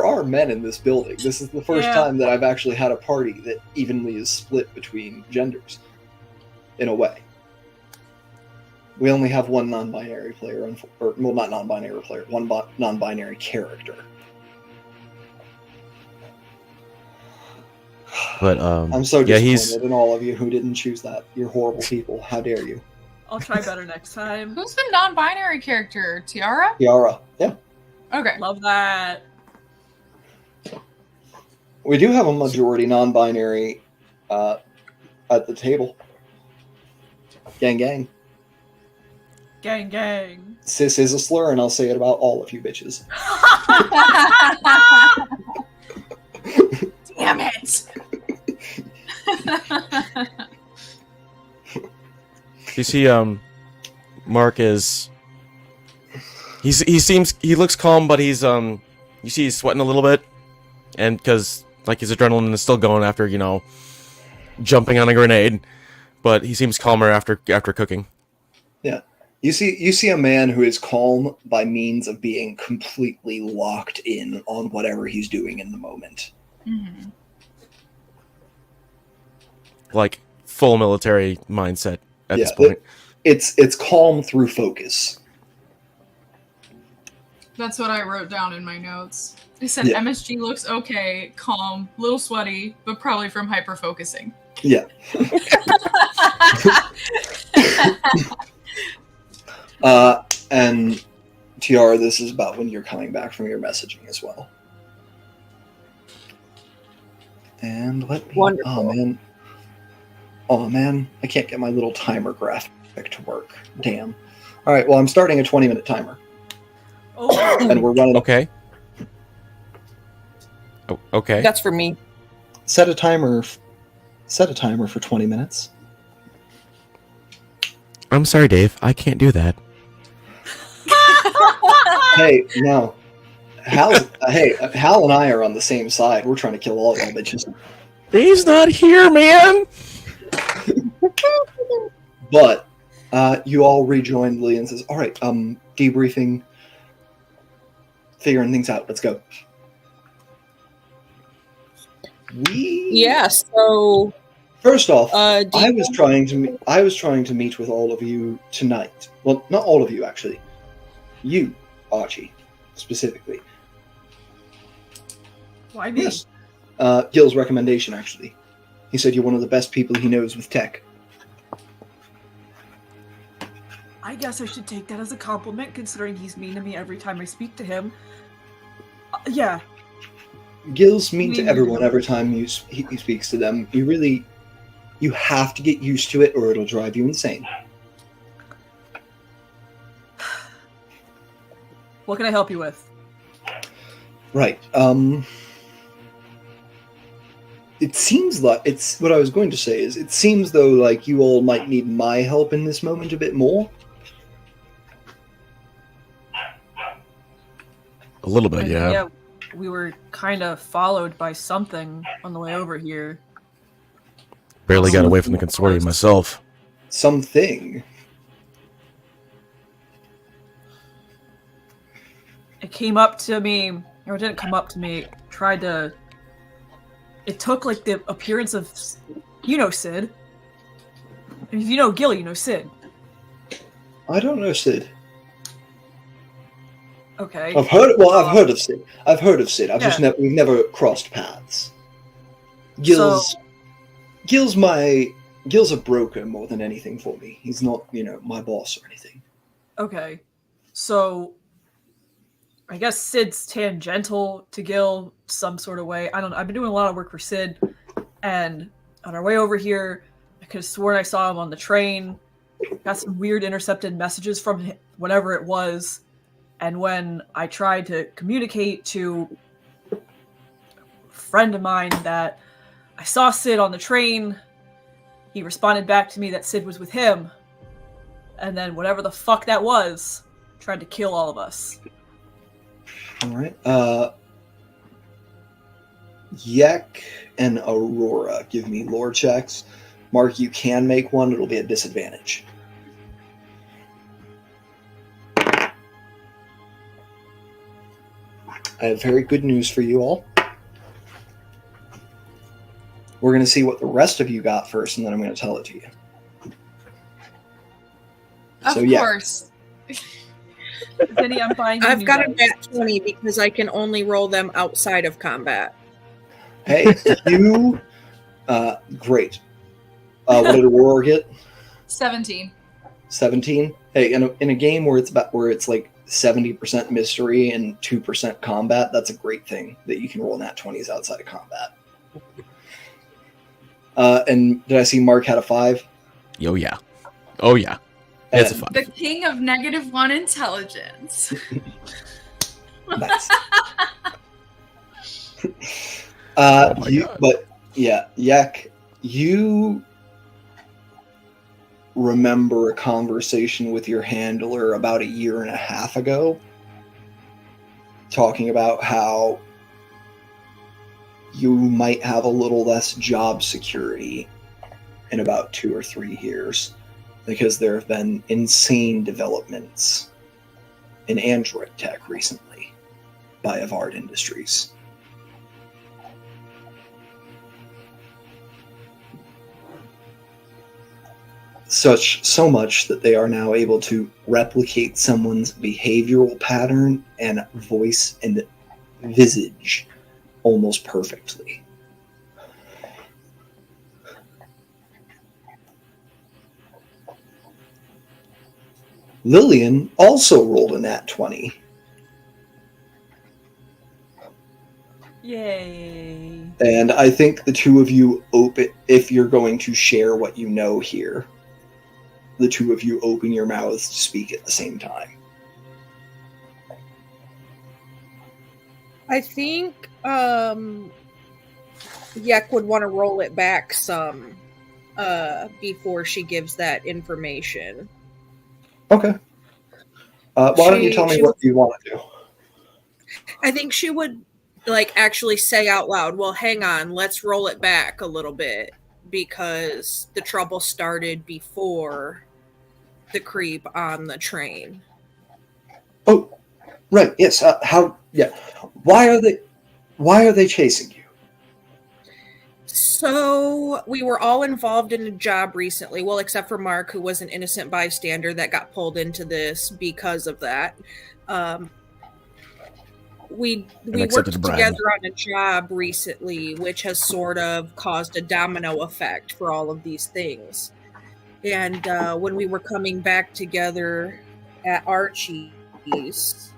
are men in this building. This is the first time that I've actually had a party that evenly is split between genders, in a way. We only have one non-binary player, not non-binary player, one non-binary character. But I'm so disappointed in all of you who didn't choose that. You're horrible people. How dare you? I'll try better next time. Who's the non-binary character? Tiara? Tiara, yeah. Okay. Love that. We do have a majority non-binary at the table. Gang, gang. Gang, gang. Sis is a slur, and I'll say it about all of you bitches. Damn it! You see, Mark is. He looks calm, but he's you see he's sweating a little bit, and because like his adrenaline is still going after jumping on a grenade, but he seems calmer after cooking. Yeah. You see a man who is calm by means of being completely locked in on whatever he's doing in the moment. Mm-hmm. Like full military mindset at this point. It's calm through focus. That's what I wrote down in my notes. I said MSG looks okay, calm, little sweaty, but probably from hyper focusing. Yeah. And Tiara, this is about when you're coming back from your messaging as well. And let me. Wonderful. Oh man, I can't get my little timer graphic to work. Damn. All right, well I'm starting a 20-minute timer. Oh. And we're running. Okay. Okay. That's for me. Set a timer for 20 minutes. I'm sorry, Dave. I can't do that. Hey, no. Hal and I are on the same side. We're trying to kill all y'all bitches. Dave's not here, man. But you all rejoined Lee and says, all right, debriefing, figuring things out. Let's go. So First off, I was trying to meet with all of you tonight. Well, not all of you actually. You, Archie, specifically. Why me? Yes. Gil's recommendation, actually. He said you're one of the best people he knows with tech. I guess I should take that as a compliment, considering he's mean to me every time I speak to him. Yeah. Gil's mean to everyone every time he speaks to them. You have to get used to it, or it'll drive you insane. What can I help you with? Right. It seems like what I was going to say is it seems though like you all might need my help in this moment a bit more. A little bit, yeah. Yeah, we were kind of followed by something on the way over here. Barely got away from the consortium myself. Something. It came up to me, or it didn't come up to me. It took like the appearance of, Sid. If you know Gil, you know Sid. I don't know Sid. Okay. I've heard of Sid. We've never crossed paths. Gil's a broker more than anything for me. He's not, my boss or anything. Okay. So I guess Sid's tangential to Gil some sort of way. I don't know. I've been doing a lot of work for Sid, and on our way over here, I could have sworn I saw him on the train. Got some weird intercepted messages from him, whatever it was. And when I tried to communicate to a friend of mine that I saw Sid on the train, he responded back to me that Sid was with him. And then whatever the fuck that was, tried to kill all of us. All right. Yek and Aurora, give me lore checks. Mark, you can make one. It'll be a disadvantage. I have very good news for you all. We're going to see what the rest of you got first, and then I'm going to tell it to you. Of course. Vinny, I'm buying I've got a nat 20 because I can only roll them outside of combat. Hey, you... great. What did Aurora get? 17. 17? Hey, in a game where it's like 70% mystery and 2% combat, that's a great thing that you can roll nat 20s outside of combat. And did I see Mark had a 5? Oh yeah. It's a 5. The king of -1 intelligence. Nice. my You, God. but yeah, Yak, you remember a conversation with your handler about 1.5 years ago, talking about how you might have a little less job security in about 2 or 3 years because there have been insane developments in Android tech recently by Avard Industries. So much that they are now able to replicate someone's behavioral pattern and voice and visage almost perfectly. Lillian also rolled a nat 20. Yay. And I think the two of you open, if you're going to share what you know here, the two of you open your mouths to speak at the same time. I think Yek would want to roll it back some before she gives that information. Okay. Why don't you tell me what you want to do? I think she would actually say out loud, well, hang on, let's roll it back a little bit because the trouble started before the creep on the train. Oh, right. Yes. Yeah. Why are they chasing you? So we were all involved in a job recently. Well, except for Mark, who was an innocent bystander that got pulled into this because of that. We worked together on a job recently, which has sort of caused a domino effect for all of these things. And when we were coming back together at Archie's,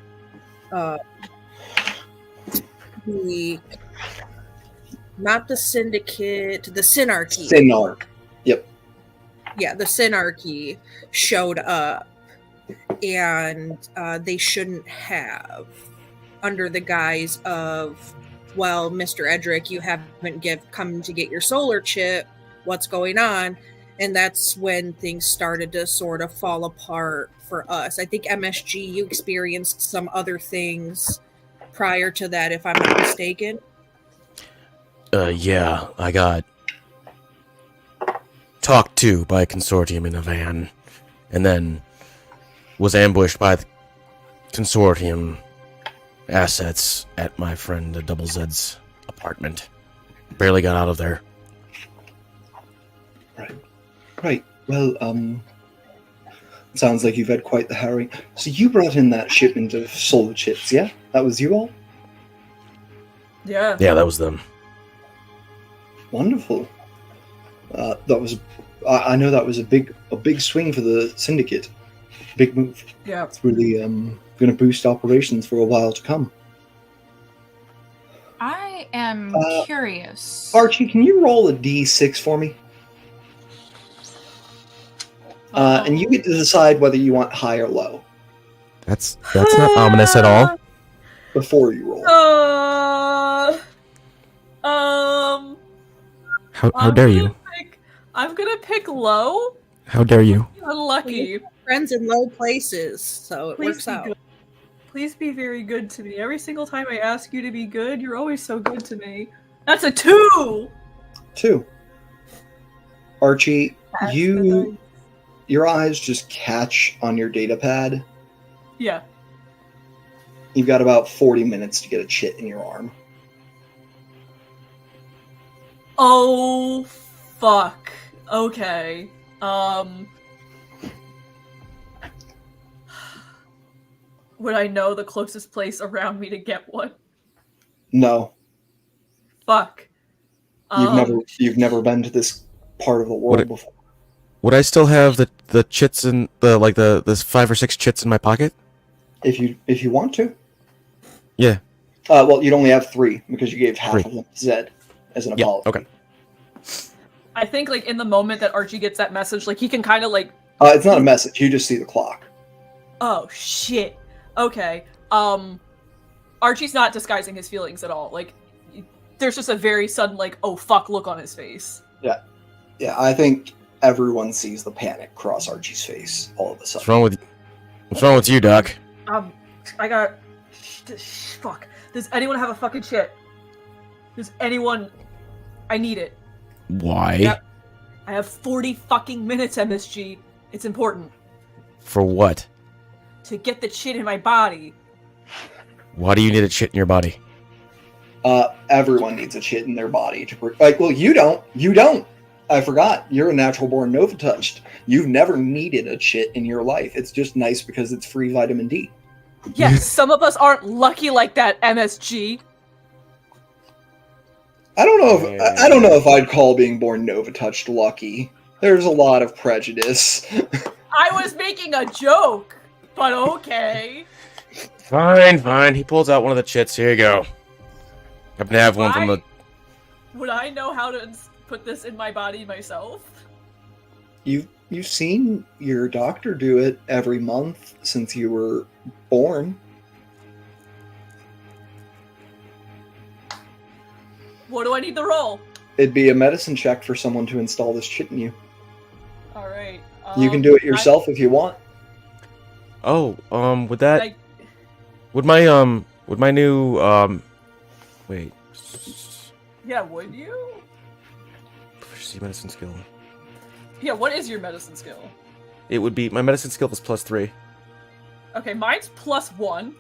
not the Syndicate, the Synarchy. Synarch. Yep. Yeah, the Synarchy showed up, and they shouldn't have, under the guise of, well, Mr. Edric, you haven't come to get your solar chip. What's going on? And that's when things started to sort of fall apart for us. I think MSG, you experienced some other things prior to that, if I'm not mistaken. Yeah, I got talked to by a consortium in a van, and then was ambushed by the consortium assets at my friend Double Zed's apartment. Barely got out of there. Right. Well, sounds like you've had quite the harrowing. So you brought in that shipment of solar chips, yeah? That was you all? Yeah. Yeah, that was them. Wonderful. That was. I know that was a big swing for the syndicate. Big move. Yeah. It's really going to boost operations for a while to come. I am curious. Archie, can you roll a d6 for me? And you get to decide whether you want high or low That's not ominous at all. before you roll. How dare you? I'm gonna pick low. How dare you? Unlucky. Friends in low places, so it works out. Good. Please be very good to me. Every single time I ask you to be good, you're always so good to me. That's a 2! 2. Archie, That's your eyes just catch on your data pad. Yeah. You've got about 40 minutes to get a chit in your arm. Oh, fuck. Okay. Would I know the closest place around me to get one? No. Fuck. You've never been to this part of the world before. Would I still have the chits in the 5 or 6 chits in my pocket? If you want to. Yeah. Well, you'd only have 3 because you gave half 3. of them to Zed as an apology. Okay. I think in the moment that Archie gets that message, he can kind of It's not a message. You just see the clock. Oh shit. Okay. Archie's not disguising his feelings at all. Like, there's just a very sudden, like, oh fuck look on his face. Yeah, I think everyone sees the panic cross Archie's face all of a sudden. What's wrong with you, Doc? I got... Fuck. Does anyone have a fucking shit? Does anyone... I need it. Why? I have 40 fucking minutes, MSG. It's important. For what? To get the shit in my body. Why do you need a shit in your body? Everyone needs a shit in their body to well, you don't. You don't. I forgot. You're a natural born Nova touched. You've never needed a shit in your life. It's just nice because it's free vitamin D. Yes, some of us aren't lucky like that, MSG. I don't know if I'd call being born Nova touched lucky. There's a lot of prejudice. I was making a joke, but okay. Fine. He pulls out one of the chits. Here you go. I happen to have one from the... Would I know how to put this in my body myself? You've seen your doctor do it every month since you were born. What do I need to roll? It'd be a medicine check for someone to install this shit in you. Alright. You can do it yourself if you want. Oh, would that... Would my new, wait. Yeah, would you? Proficiency medicine skill. Yeah, what is your medicine skill? It would be, my medicine skill is +3. Okay, mine's +1.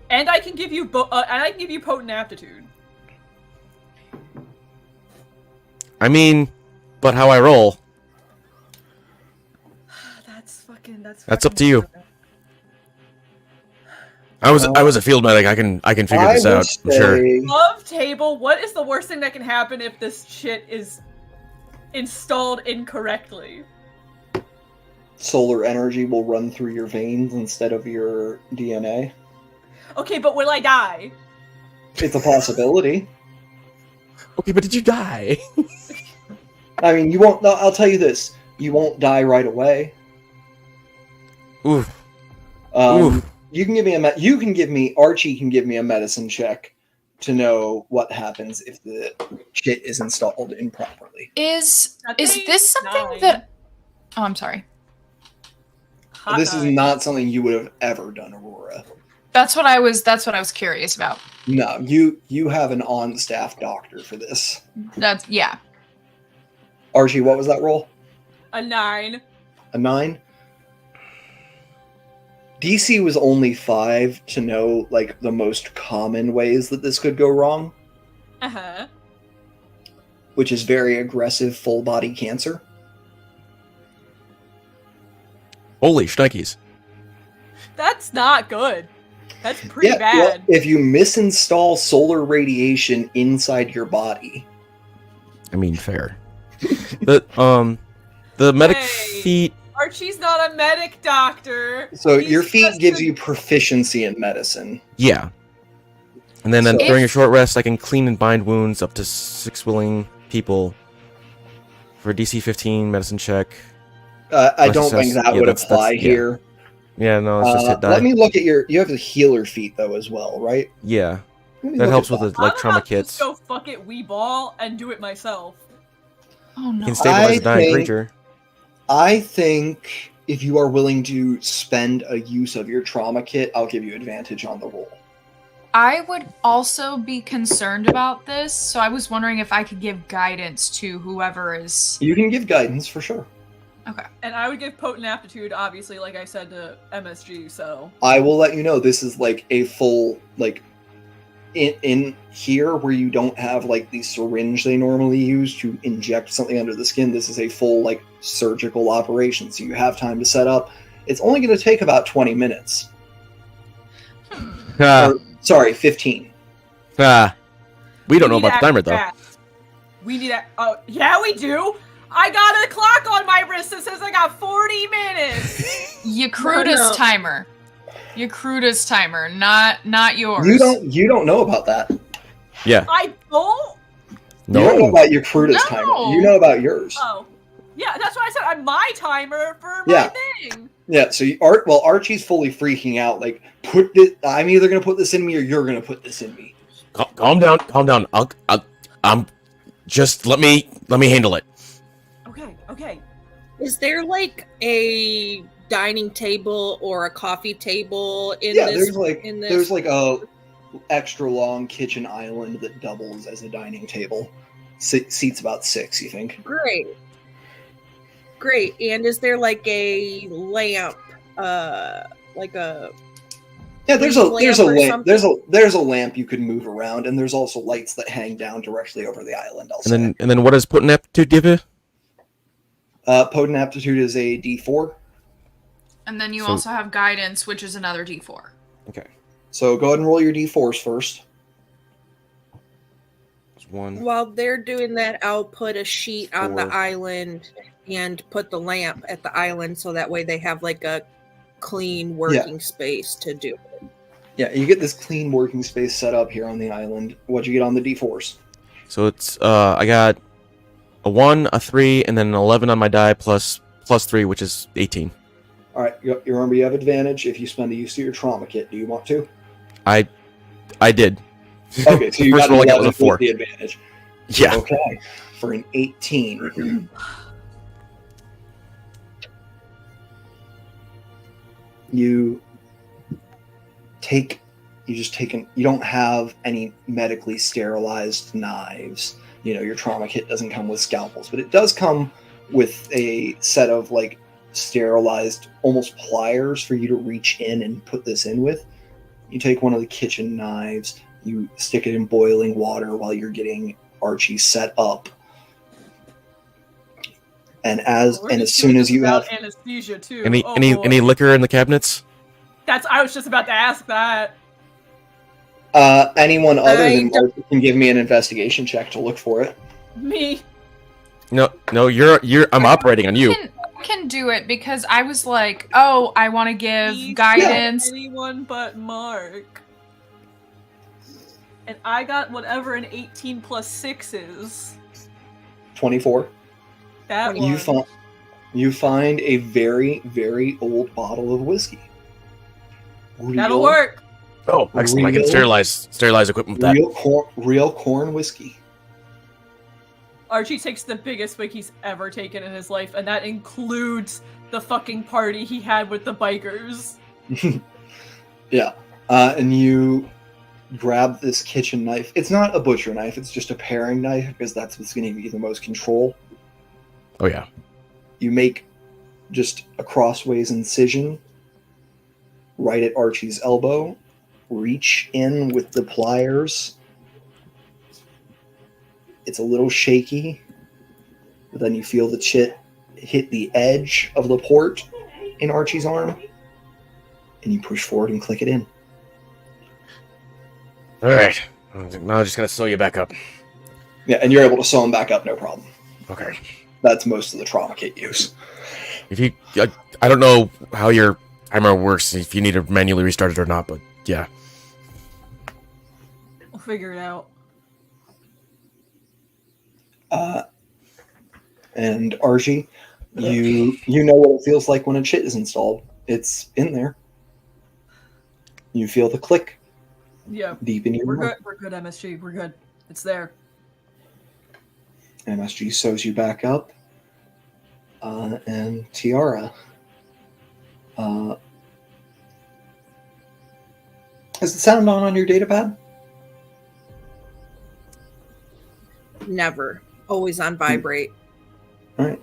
And I can give you potent aptitude. I mean, but how I roll. That's up to you. I was a field medic. I can figure this out. I'm sure. Love table. What is the worst thing that can happen if this shit is installed incorrectly? Solar energy will run through your veins instead of your DNA. Okay, but will I die? It's a possibility. Okay, but did you die? I mean, you won't. I'll tell you this: you won't die right away. Oof. Oof. You can give me Archie can give me a medicine check to know what happens if the shit is installed improperly. Is this something that... Oh, I'm sorry. This is not something you would have ever done, Aurora. That's what I was curious about. No, you have an on-staff doctor for this. Yeah. Archie, what was that roll? A 9. A 9? DC was only 5 to know, like, the most common ways that this could go wrong. Uh-huh. Which is very aggressive full-body cancer. Holy shnikes. That's not good. That's pretty bad. Well, if you misinstall solar radiation inside your body... I mean, fair. The medic feat... Archie's not a medic doctor. So your feat gives you proficiency in medicine. Yeah. And then during a short rest, I can clean and bind wounds up to 6 willing people for a DC 15 medicine check. I don't think that would apply here. Yeah, no, it's just hit die. Let me look at you have the healer feat, though, as well, right? Yeah. That helps with the trauma kits. Just go fuck it, wee ball, and do it myself. Oh, no. You can stabilize a dying creature. I think if you are willing to spend a use of your trauma kit, I'll give you advantage on the roll. I would also be concerned about this, so I was wondering if I could give guidance to whoever is... You can give guidance, for sure. Okay. And I would give potent aptitude, obviously, like I said to MSG, so... I will let you know, this is like a full, like... In here, where you don't have, like, the syringe they normally use to inject something under the skin, this is a full, like, surgical operation, so you have time to set up. It's only going to take about 20 minutes. Sorry, 15. We don't know about the timer, though. We need yeah, we do! I got a clock on my wrist that says I got 40 minutes! Yakuda's timer. Yakuda's timer, not yours. You don't know about that. Yeah. I don't? No. You don't know about Yakuda's timer. You know about yours. Oh. Yeah, that's what I said. I'm my timer for my thing. Yeah, so Archie's fully freaking out. Like, I'm either gonna put this in me or you're gonna put this in me. Calm down. Just let me handle it. Okay. Is there like a dining table or a coffee table in this? There's like a extra long kitchen island that doubles as a dining table. Seats about 6, you think? Great. And is there like a lamp, like a there's a lamp. There's a lamp you could move around, and there's also lights that hang down directly over the island. And then what does potent aptitude give you? Potent aptitude is a D4. And then you also have guidance, which is another D4. Okay. So go ahead and roll your D4s first. It's 1. While they're doing that, I'll put a sheet on the island and put the lamp at the island so that way they have like a clean working space to do it. Yeah, you get this clean working space set up here on the island. What'd you get on the D4s? So it's I got a 1, a 3, and then an 11 on my die plus 3, which is 18. All right, you remember you have advantage if you spend a use of your trauma kit. Do you want to? I did. Okay, so you first got roll I got was a 4. The advantage. Yeah. Okay, for an 18. You don't have any medically sterilized knives. Your trauma kit doesn't come with scalpels, but it does come with a set of like sterilized almost pliers for you to reach in and put this in with. You take one of the kitchen knives, you stick it in boiling water while you're getting Archie set up. And as soon as you have anesthesia too. Any liquor in the cabinets? I was just about to ask that. Anyone other than Archie can give me an investigation check to look for it. Me. No, I'm operating on you. I can do it because I was like, oh, I want to give guidance. Anyone but Mark. And I got whatever an 18 plus 6 is. 24. That one. You find a very, very old bottle of whiskey. That'll work. Oh, excellent! I can sterilize equipment with that. Real corn whiskey. Archie takes the biggest swig he's ever taken in his life, and that includes the fucking party he had with the bikers. Yeah, and you grab this kitchen knife. It's not a butcher knife; it's just a paring knife because that's what's going to give you the most control. Oh yeah. You make just a crossways incision right at Archie's elbow. Reach in with the pliers. It's a little shaky, but then you feel the chit hit the edge of the port in Archie's arm, and you push forward and click it in. All right. Now I'm just going to sew you back up. Yeah, and you're able to sew them back up, no problem. Okay. That's most of the trauma kit use. I don't know how your timer works, if you need to manually restart it or not, but yeah. We'll figure it out. And Archie, you know what it feels like when a chit is installed. It's in there. You feel the click. Yeah. Deep in your We're good, MSG. We're good. It's there. MSG sews you back up. And Tiara. Has the sound on your datapad? Never. Always on vibrate. All right.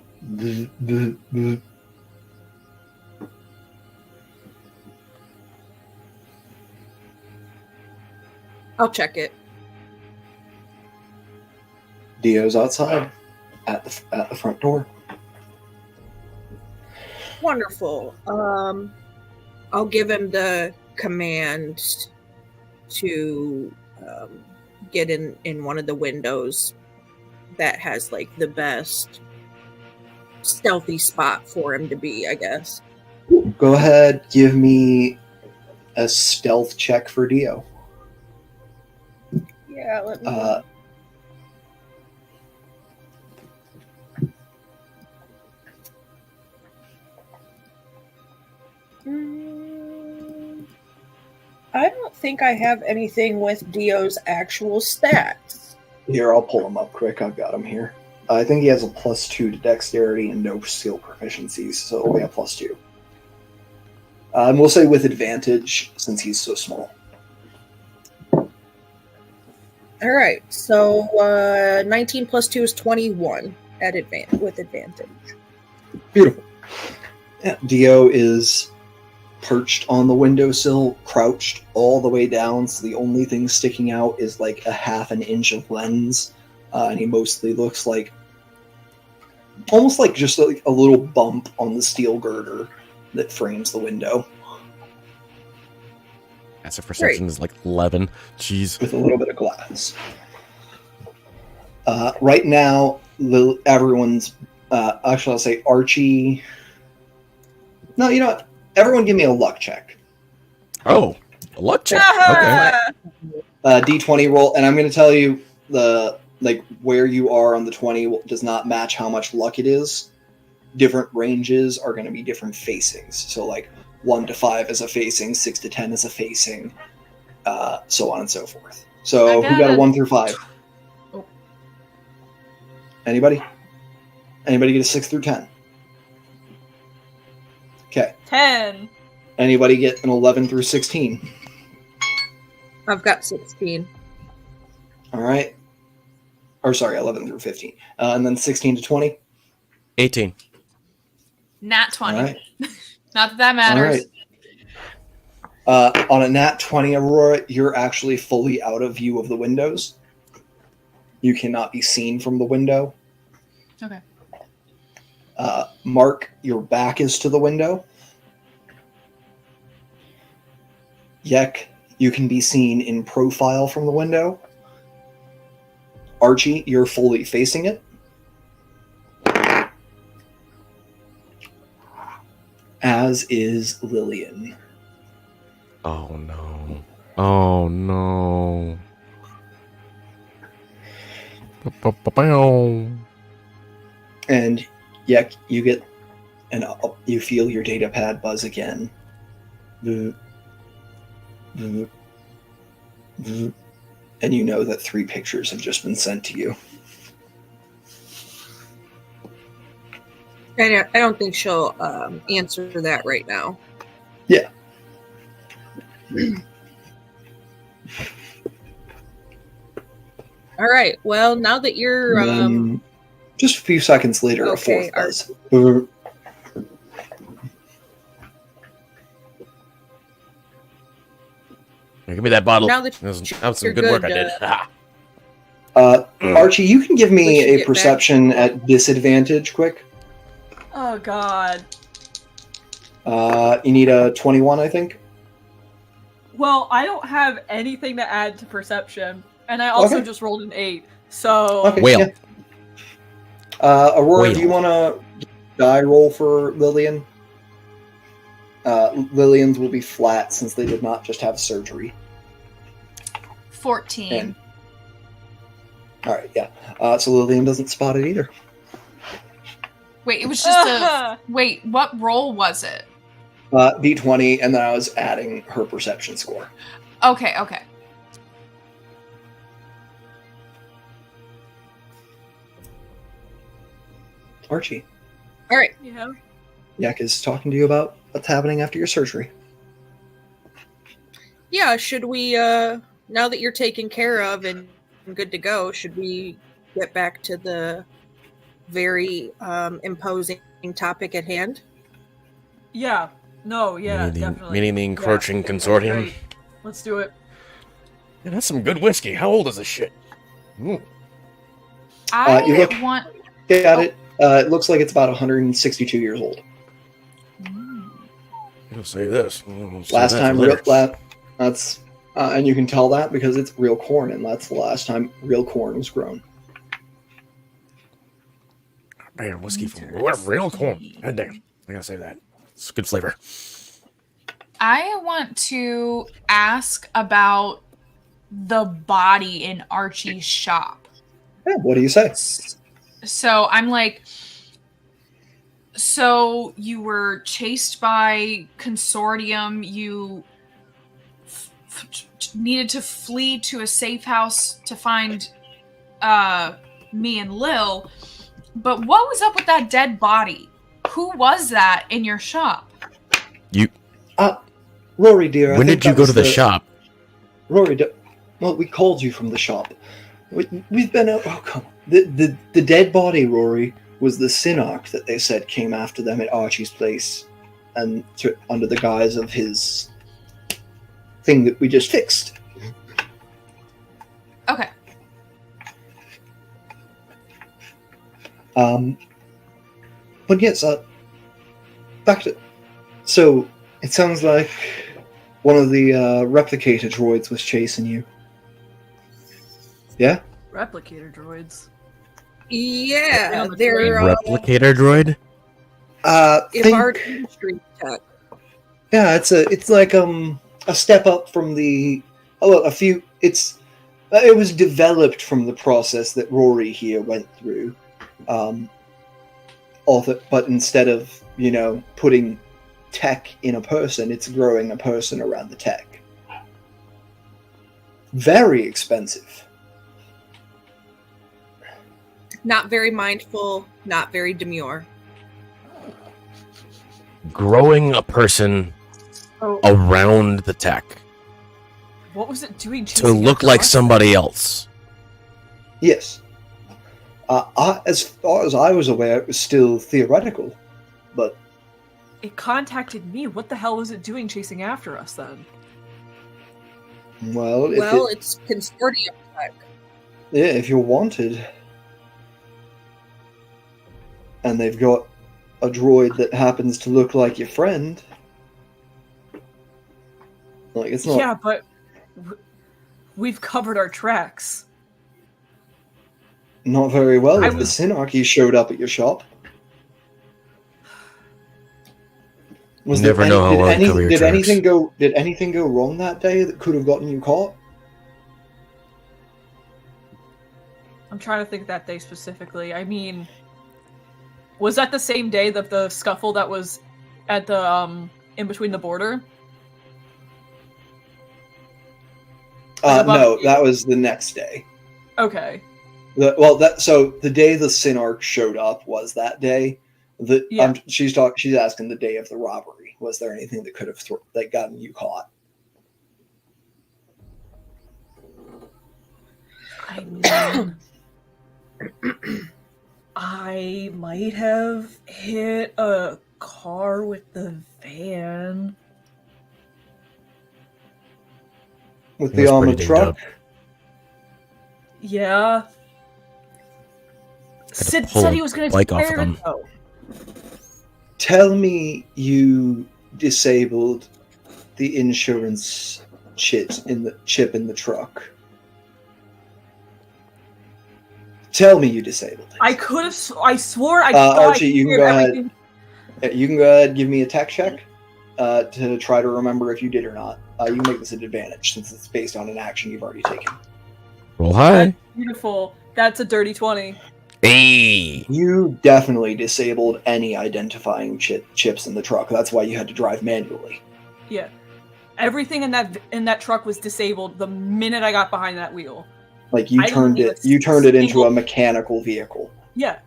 I'll check it. Dio's outside at the front door. Wonderful. I'll give him the command to get in one of the windows that has like the best stealthy spot for him to be, I guess. Go ahead, give me a stealth check for Dio. Yeah, let me. think I have anything with Dio's actual stats. Here, I'll pull him up quick. I've got him here. I think he has a +2 to dexterity and no skill proficiencies, so it'll be a +2. And we'll say with advantage, since he's so small. All right, so 19 plus 2 is 21 with advantage. Beautiful. Yeah, Dio is perched on the windowsill, crouched all the way down, so the only thing sticking out is like a half an inch of lens, and he mostly looks like almost like just like a little bump on the steel girder that frames the window. That's a perception is like 11. Jeez. With a little bit of glass. Right now, everyone's actually I'll say Archie. No, you know what? Everyone give me a luck check. Oh, a luck check. Okay. D20 roll, and I'm going to tell you where you are on the 20 does not match how much luck it is. Different ranges are going to be different facings. So like 1 to 5 is a facing, 6 to 10 is a facing, so on and so forth. So who got a 1 through 5? Oh. Anybody? Anybody get a 6 through 10? Okay. 10. Anybody get an 11 through 16? I've got 16. All right. Or sorry, 11 through 15. And then 16 to 20? 18. Nat 20. All right. Not that matters. All right. On a nat 20, Aurora, you're actually fully out of view of the windows. You cannot be seen from the window. Okay. Mark, your back is to the window. Yek, you can be seen in profile from the window. Archie, you're fully facing it. As is Lillian. Oh no. Oh no. And Yek, you get you feel your data pad buzz again. And you know that 3 pictures have just been sent to you. I don't think she'll answer that right now. Yeah. All right. Well, now that you're just a few seconds later, okay, a 4th buzz. Give me that bottle. Now that that was some you're good work I good, did. Archie, you can give We me should a get perception at disadvantage, quick. Oh god. You need a 21, I think. Well, I don't have anything to add to perception, and I also just rolled an 8. So Okay, Whale. yeah. Aurora, Whale. do you want to die roll for Lillian? Lillian's will be flat since they did not just have surgery. 14. And, all right, yeah. So Lillian doesn't spot it either. Wait, it was just a... Wait, what roll was it? D20, and then I was adding her perception score. Okay. Archie, all right. yeah. Yak is talking to you about what's happening after your surgery. Yeah, should we now that you're taken care of and good to go, should we get back to the very imposing topic at hand? Yeah. No, yeah, definitely. Meaning the encroaching consortium. Great. Let's do it. Yeah, that's some good whiskey. How old is this shit? Ooh. You look- want... Got it. It looks like it's about 162 years old. I'll say this. Last time, that's and you can tell that because it's real corn, and that's the last time real corn was grown. Man, whiskey from real corn. God damn. I gotta say that. It's good flavor. I want to ask about the body in Archie's shop. Yeah, what do you say? So I'm like, so you were chased by Consortium, you needed to flee to a safe house to find me and Lil. But what was up with that dead body? Who was that in your shop? Rory, dear. When did you go to the shop? Rory, well, we called you from the shop. We've been out. Oh, come on. The dead body, Rory, was the Synarch that they said came after them at Archie's place, and under the guise of his thing that we just fixed. Okay. But yes, back to. So it sounds like one of the replicator droids was chasing you. Yeah? Replicator droids. Yeah, the they're Replicator droid? street tech. Yeah, it's like a step up from the it was developed from the process that Rory here went through. But instead of, putting tech in a person, it's growing a person around the tech. Very expensive. Not very mindful, not very demure. Growing a person around the tech What was it doing? to look like somebody else. Yes. As far as I was aware, it was still theoretical, but It contacted me. What the hell was it doing chasing after us then? well, It's consortium tech. if you're wanted, and they've got a droid that happens to look like your friend, like it's not. Yeah, but we've covered our tracks. Not very well if the was- Synarchy showed up at your shop. Never know how long to cover your did tracks. anything go wrong that day that could have gotten you caught? I'm trying to think that day specifically. I mean, was that the same day that the scuffle that was at the in between the border? No, that was the next day. Okay. The day the Synarch showed up was that day. Yeah. She's asking the day of the robbery. Was there anything that could have gotten you caught? I mean, I might have hit a car with the van. With It the was armored pretty dinged truck? up. Yeah. to Sid pull said he was going to bike take off of care of them. it, though. Tell me you disabled the insurance chip in the truck. Tell me you disabled it. I could have. I swore I thought Archie, I you can cleared go ahead. everything. You can go ahead and give me a tech check to try to remember if you did or not. You can make this an advantage since it's based on an action you've already taken. Roll high. Beautiful. That's a dirty 20. Hey. You definitely disabled any identifying chips in the truck. That's why you had to drive manually. Yeah. Everything in that truck was disabled the minute I got behind that wheel. Like you I didn't turned leave it. a You turned it into single- a mechanical vehicle. Yeah.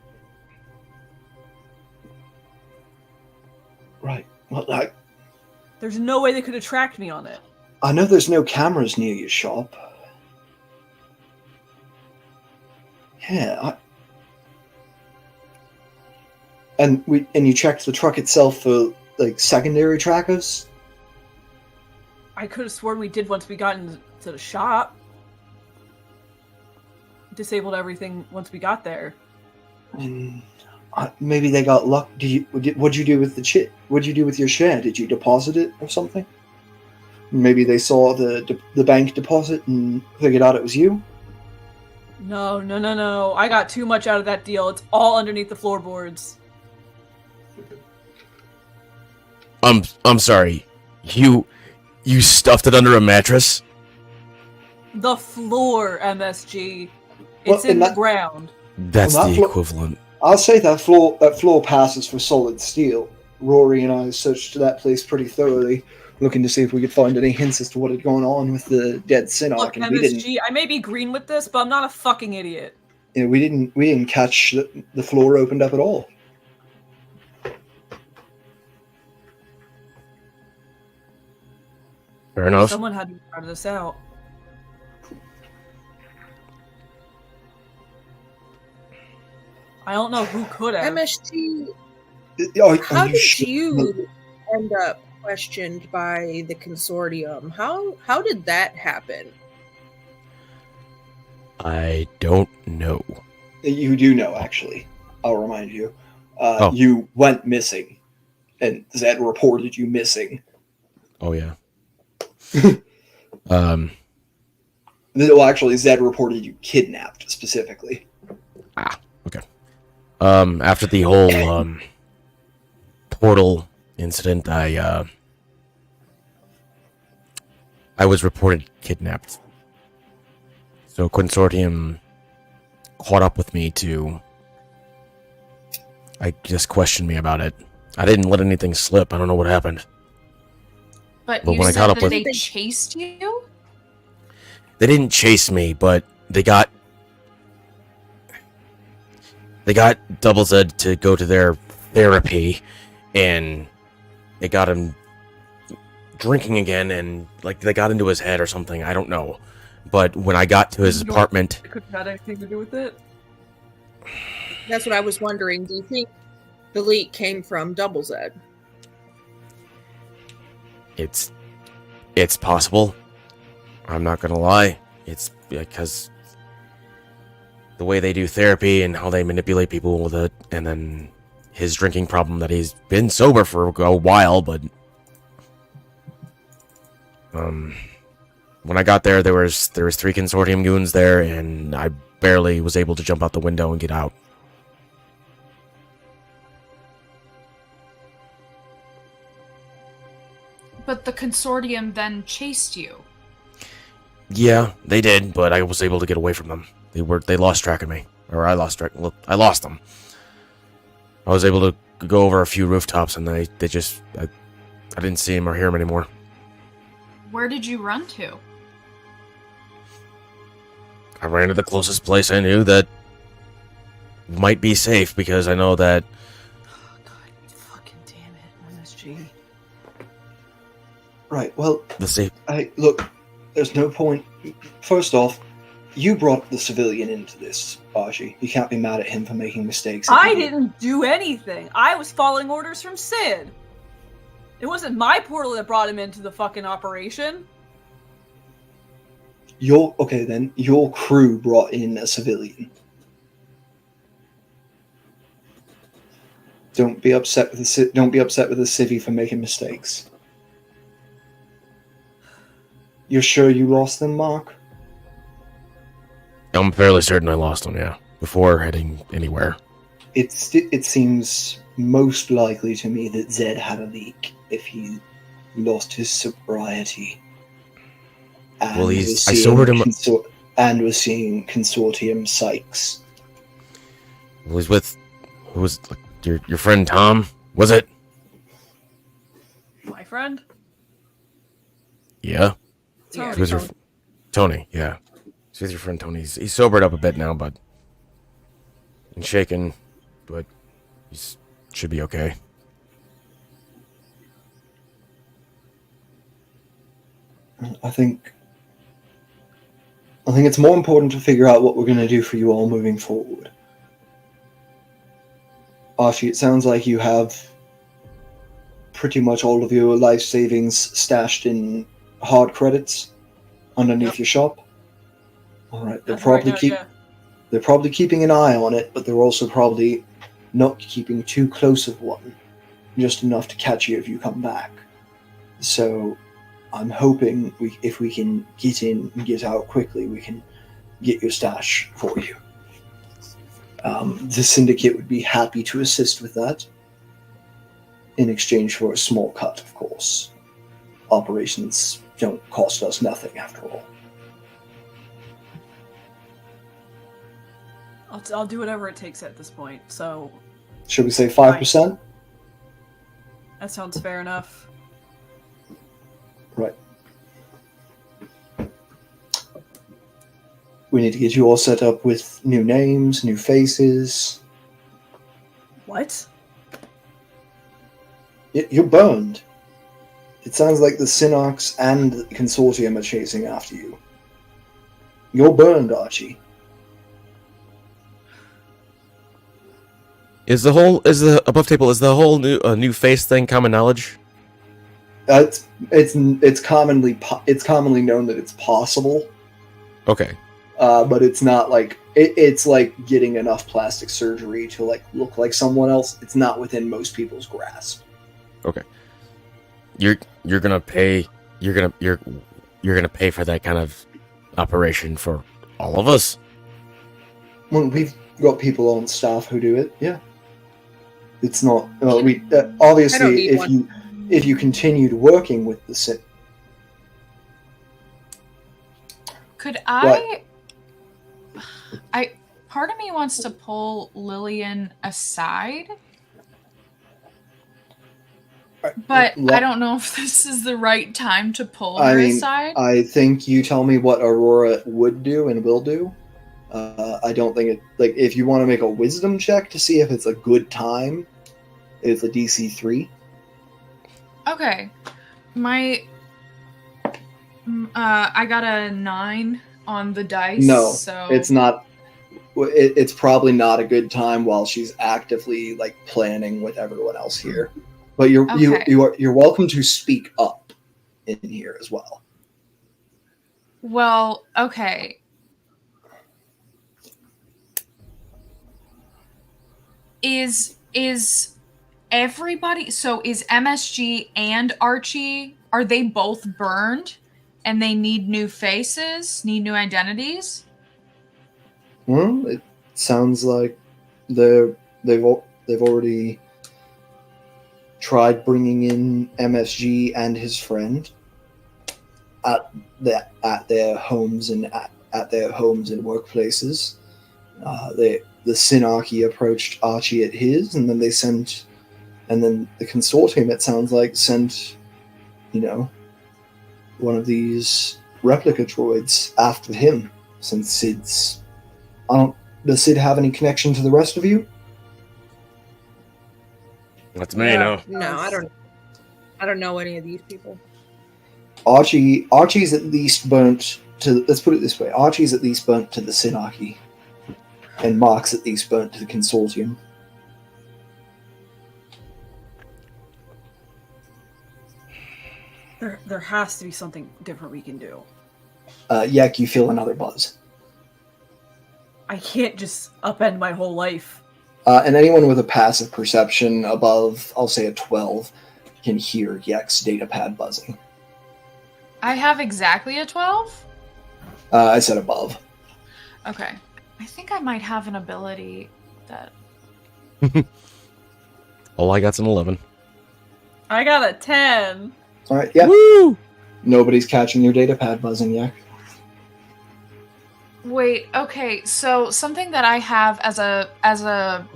Right. Well, There's no way they could have tracked me on it. I know there's no cameras near your shop. Yeah. And you checked the truck itself for like secondary trackers? I could have sworn we did once we got into the shop. Disabled everything once we got there. And maybe they got luck. What'd you do with the chip? What'd you do with your share? Did you deposit it or something? Maybe they saw the bank deposit and figured out it was you? No. I got too much out of that deal. It's all underneath the floorboards. I'm sorry. You stuffed it under a mattress? The floor, MSG. Well, It's in and the that- ground. That's Well, that the floor- equivalent. I'll say that floor passes for solid steel. Rory and I searched that place pretty thoroughly. looking to see if we could find any hints as to what had gone on with the dead Sinark. Look, And we didn't. MSG, I may be green with this, but I'm not a fucking idiot. You know, we didn't catch the floor opened up at all. Fair enough. Someone had to figure this out. I don't know who could have. MSG, Are how you did sure? you end up questioned by the consortium? How did that happen? I don't know. You do know, actually. I'll remind you. Oh. You went missing, and Zed reported you missing. Oh yeah. Well, actually, Zed reported you kidnapped, specifically. Okay. After the whole portal incident, I was reported kidnapped. So Consortium caught up with me to, I just questioned me about it. I didn't let anything slip. I don't know what happened. But But you when I said caught up that with- they chased you? They didn't chase me, but they got Double Z to go to their therapy, and they got him drinking again, and like they got into his head or something. I don't know. But when I got to his apartment, It could have had anything to do with it. That's what I was wondering. Do you think the leak came from Double Z? it's possible. I'm not gonna lie. It's because the way they do therapy and how they manipulate people with it, and then his drinking problem that he's been sober for a while, but when I got there, there was 3 consortium goons there, and I barely was able to jump out the window and get out. But the consortium then chased you. Yeah, they did, but I was able to get away from them. They lost track of me, or I lost them. I was able to go over a few rooftops, and I didn't see him or hear him anymore. Where did you run to? I ran to the closest place I knew that might be safe, because I know that Oh, God, fucking damn it, MSG. Right, well, the safe. look, there's no point. First off, you brought the civilian into this, Baji. You can't be mad at him for making mistakes. I didn't do anything. I was following orders from Sid. It wasn't my portal that brought him into the fucking operation. Okay, then your crew brought in a civilian. Don't be upset with the civvy for making mistakes. You're sure you lost them, Mark? I'm fairly certain I lost him, yeah, before heading anywhere. It seems most likely to me that Zed had a leak if he lost his sobriety. And Well, I was seeing sobered him. and was seeing consortium psychs. Who was like, your friend Tom? Was it? My friend? Yeah. Tony. Who's your Tony? Yeah. She's your friend Tony. He's sobered up a bit now, but and shaken, but he should be okay. I think it's more important to figure out what we're going to do for you all moving forward. Archie, it sounds like you have pretty much all of your life savings stashed in hard credits underneath your shop. All right, they're probably keeping an eye on it, but they're also probably not keeping too close of one, just enough to catch you if you come back. So I'm hoping if we can get in and get out quickly, we can get your stash for you. The syndicate would be happy to assist with that, in exchange for a small cut, of course. Operations don't cost us nothing, after all. I'll do whatever it takes at this point, so Should we say 5%? that sounds fair enough. Right. We need to get you all set up with new names, new faces. What? You're burned. It sounds like the Synox and the Consortium are chasing after you. You're burned, Archie. Is the whole new face thing common knowledge? It's commonly known that it's possible. Okay. But it's not like it's like getting enough plastic surgery to like look like someone else. It's not within most people's grasp. Okay. You're gonna pay for that kind of operation for all of us? Well, we've got people on staff who do it. Yeah. It's not. Well, we obviously if you continued working with the Sin. Could I? Part of me wants to pull Lillian aside, but I don't know if this is the right time to pull her aside. I think you tell me what Aurora would do and will do. I don't think it like if you want to make a wisdom check to see if it's a good time. It's a DC 3. Okay, I got a 9 on the dice. No, so it's not. It's probably not a good time while she's actively like planning with everyone else here. But you're welcome to speak up in here as well. Well, okay. Is everybody, so is MSG and Archie, are they both burned and they need new faces, need new identities? Well, it sounds like they've already tried bringing in MSG and his friend at their homes and at their homes and workplaces. The Synarchy approached Archie at his, and then the Consortium, it sounds like, sent, one of these replica droids after him, since Sid's... Does Sid have any connection to the rest of you? That's me, no. No, I don't know any of these people. Archie's at least burnt to... Let's put it this way. Archie's at least burnt to the Synarchy. And Mark's at least burnt to the Consortium. There has to be something different we can do. Yak, you feel another buzz. I can't just upend my whole life. And anyone with a passive perception above, I'll say a 12, can hear Yak's datapad buzzing. I have exactly a 12? I said above. Okay. I think I might have an ability that... All I got's an 11. I got a 10. Alright, yeah. Woo! Nobody's catching your datapad buzzing, Yak. Wait, okay, so something that I have as a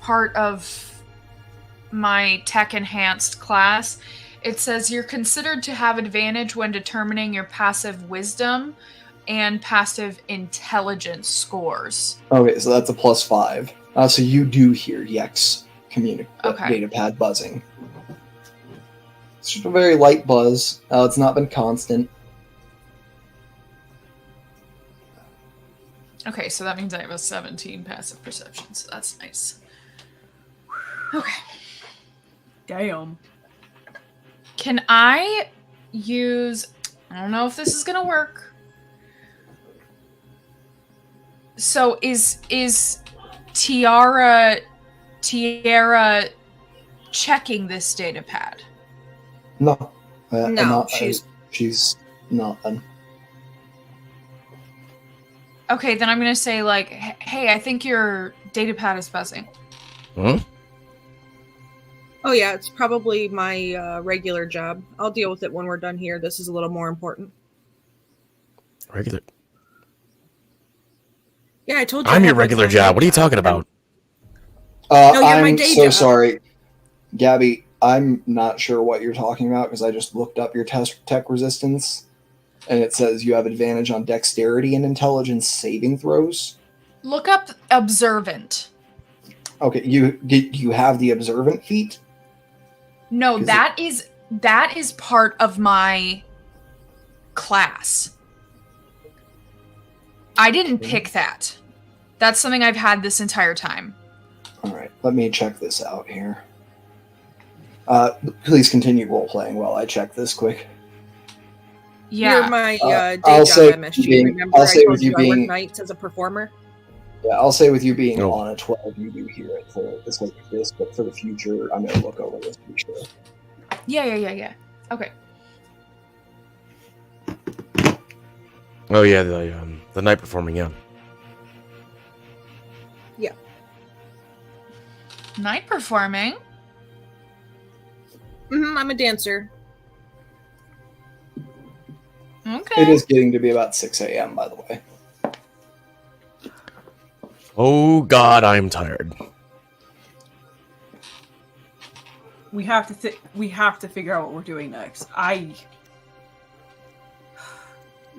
part of my tech enhanced class, it says you're considered to have advantage when determining your passive wisdom and passive intelligence scores. Okay, so that's a +5. So you do hear Yak's datapad buzzing. It's just a very light buzz. It's not been constant. Okay, so that means I have a 17 passive perception, so that's nice. Okay. Damn. Can I use... I don't know if this is gonna work. So is Tiara checking this datapad? No. No, she's not then. Okay, then I'm gonna say like, hey, I think your datapad is buzzing. Huh? Oh yeah, it's probably my regular job. I'll deal with it when we're done here. This is a little more important. Regular. Yeah, I told you. I'm your regular job. What are you talking about? No, you're my I'm day so job. sorry. Gabby, I'm not sure what you're talking about because I just looked up your tech resistance, and it says you have advantage on dexterity and intelligence saving throws. Look up observant. Okay, you have the observant feat? No, that is part of my class. I didn't pick that. That's something I've had this entire time. All right, let me check this out here. Please continue role playing while I check this quick. Yeah. You're my day I'll job say MSG. Remember, I'll say I told with you you I work being nights as a performer. Yeah, I'll say with you being Oh. on a 12, you do hear it for this like this, but for the future, I'm gonna look over this to be sure. Yeah. Okay. Oh yeah, the night performing. Yeah. Night performing? I'm a dancer. Okay. It is getting to be about 6 a.m. by the way. Oh God, I'm tired. We have to figure out what we're doing next.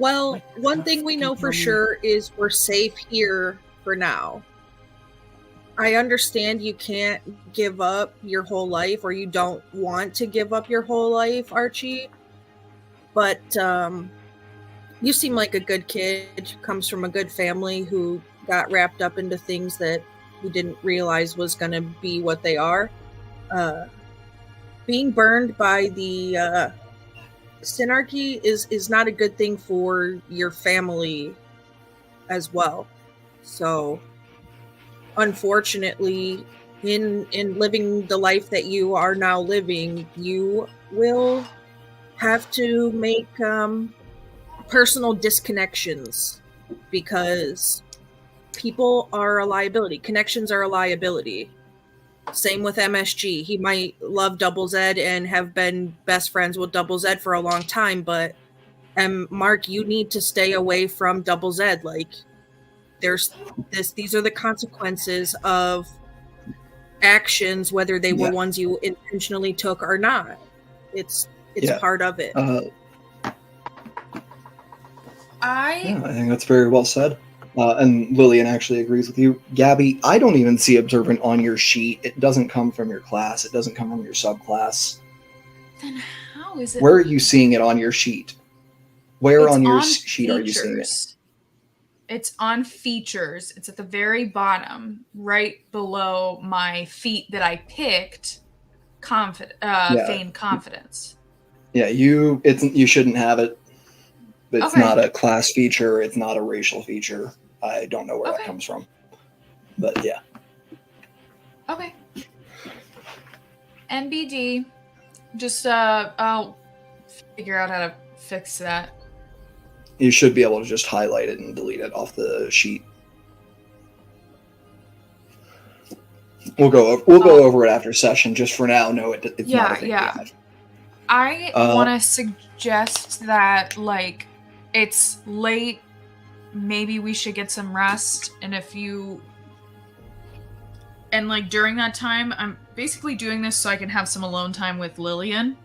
Well, one thing we know for sure is we're safe here for now. I understand you can't give up your whole life, or you don't want to give up your whole life, Archie. But you seem like a good kid, comes from a good family who got wrapped up into things that we didn't realize was going to be what they are. Being burned by the Synarchy is not a good thing for your family as well. So, unfortunately, in living the life that you are now living, you will have to make personal disconnections because people are a liability. Connections are a liability. Same with MSG. He might love Double Z and have been best friends with Double Z for a long time, but Mark, you need to stay away from Double Z. Like, these are the consequences of actions, whether they were ones you intentionally took or not. It's part of it. I think that's very well said. And Lillian actually agrees with you. Gabby, I don't even see observant on your sheet. It doesn't come from your class. It doesn't come from your subclass. Then how is it? Where are you seeing it on your sheet? Where It's on your on sheet are you seeing it? features. It's on features. It's at the very bottom, right below my feat that I picked. Feign confidence. Yeah, you shouldn't have it. It's Okay. not a class feature. It's not a racial feature. I don't know where that Okay. comes from. But yeah. Okay. NBD. Just I'll figure out how to fix that. You should be able to just highlight it and delete it off the sheet. We'll go over it after session. Just for now, no, it's not a thing we have. I want to suggest that, like, it's late. Maybe we should get some rest. And like, during that time, I'm basically doing this so I can have some alone time with Lillian.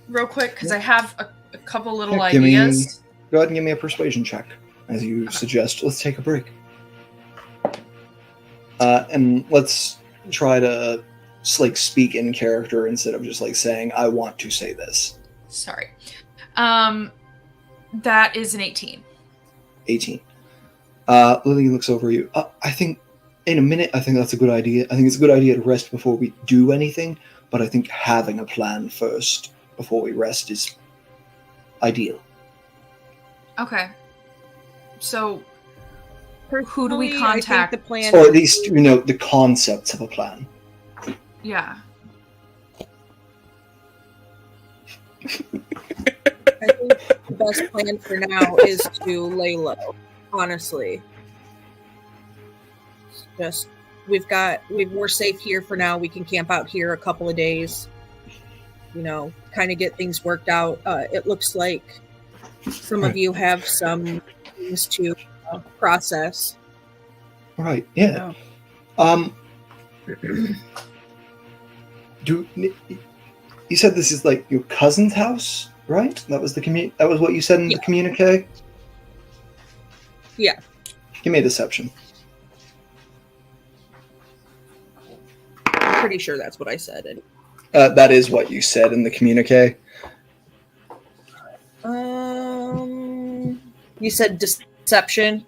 Real quick, because I have a couple little ideas. Go ahead and give me a persuasion check, as you suggest. Let's take a break. And let's try to speak in character instead of just saying, I want to say this. Sorry. That is an 18. 18. Lily looks over you. I think in a minute, I think that's a good idea. I think it's a good idea to rest before we do anything, but I think having a plan first before we rest is ideal. Okay. So, who do we contact? I think the plan or at least, the concepts of a plan. Yeah. I think the best plan for now is to lay low, honestly. Just, we're safe here for now. We can camp out here a couple of days, kind of get things worked out. It looks like some of you have some things to process. Right, yeah. You said this is like your cousin's house, right? That was that was what you said in the communique? Yeah. Give me a deception. I'm pretty sure that's what I said. That is what you said in the communique. You said deception?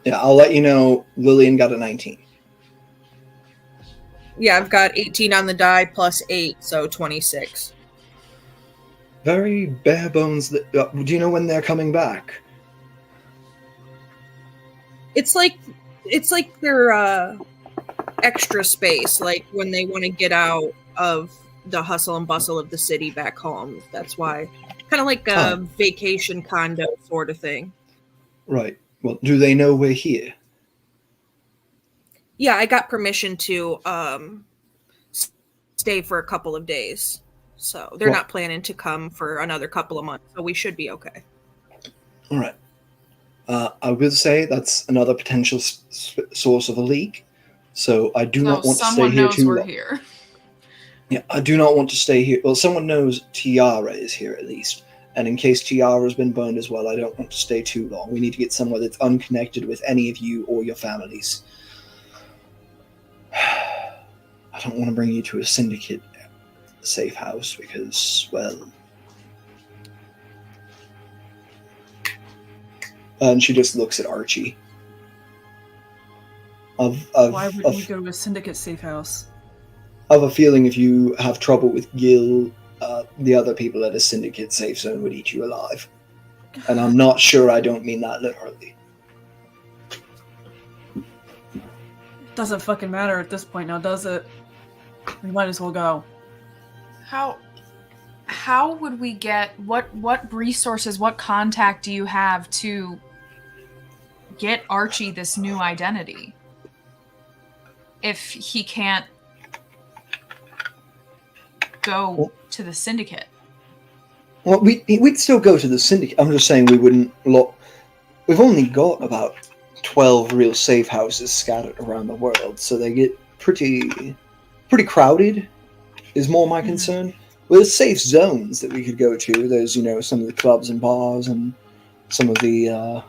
Yeah, I'll let you know Lillian got a 19. Yeah, I've got 18 on the die plus 8, so 26. Very bare bones. Do you know when they're coming back? It's like their extra space, like when they want to get out of the hustle and bustle of the city back home. That's why. Kind of like a vacation condo sort of thing. Right. Well, do they know we're here? Yeah, I got permission to stay for a couple of days. So they're not planning to come for another couple of months. So we should be okay. All right. I will say that's another potential source of a leak. So I do not want to stay here too long. Someone knows we're here. Yeah, I do not want to stay here. Well, someone knows Tiara is here at least. And in case Tiara's been burned as well, I don't want to stay too long. We need to get somewhere that's unconnected with any of you or your families. I don't want to bring you to a syndicate safe house because, well... And she just looks at Archie. Why would we go to a syndicate safe house? I have a feeling if you have trouble with Gil, the other people at a syndicate safe zone would eat you alive. And I'm not sure I don't mean that literally. Doesn't fucking matter at this point now, does it? We might as well go. How would we get what resources, what contact do you have to get Archie this new identity if he can't go to the syndicate? Well, we'd still go to the syndicate. I'm just saying we wouldn't look. We've only got about 12 real safe houses scattered around the world, so they get pretty crowded, is more my concern. Well, there's safe zones that we could go to. There's, some of the clubs and bars and some of the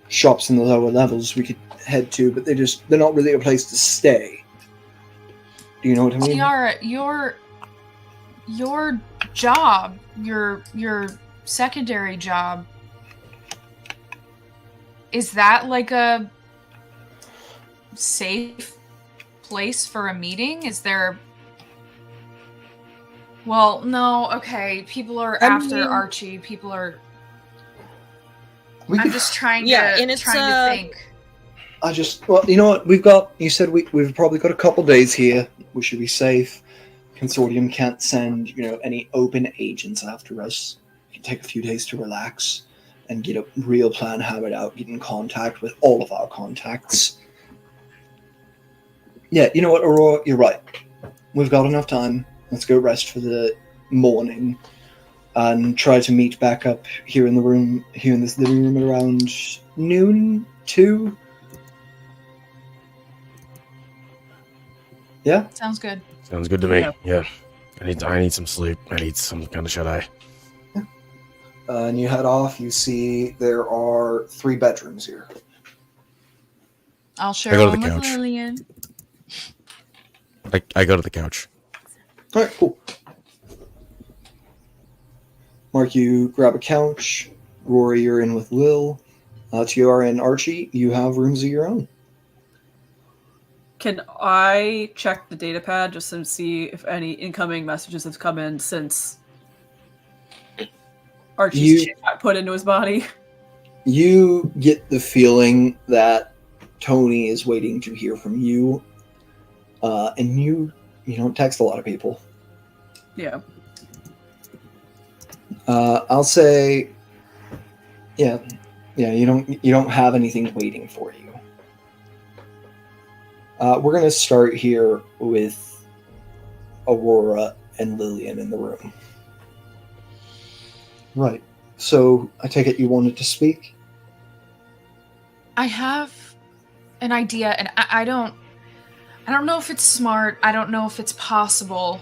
shops in the lower levels we could head to, but they're not really a place to stay. Do you know what I mean? Tiara, your job, your secondary job, is that like a safe place for a meeting? Is there... Well, no, okay. People are after Archie. People are... I'm just trying to think. Well, you know what? You said we've probably got a couple days here. We should be safe. Consortium can't send, any open agents after us. We can take a few days to relax and get a real plan hammered out, get in contact with all of our contacts. Yeah, you know what, Aurora? You're right. We've got enough time. Let's go rest for the morning and try to meet back up here in this living room at around noon, 2. Yeah? Sounds good. Sounds good to me. Yeah. I need some sleep. I need some kind of shut-eye. And you head off. You see there are 3 bedrooms here. I'll share I go to one the with couch. Lillian. I go to the couch. All right, cool. Mark, you grab a couch. Rory, you're in with Lil. Tiara and Archie, you have rooms of your own. Can I check the data pad just to see if any incoming messages have come in since Archie's chip got put into his body? You get the feeling that Tony is waiting to hear from you, and you don't text a lot of people. Yeah. I'll say, yeah. You don't have anything waiting for you. We're gonna start here with Aurora and Lillian in the room. Right. So I take it you wanted to speak? I have an idea, and I don't know if it's smart. I don't know if it's possible.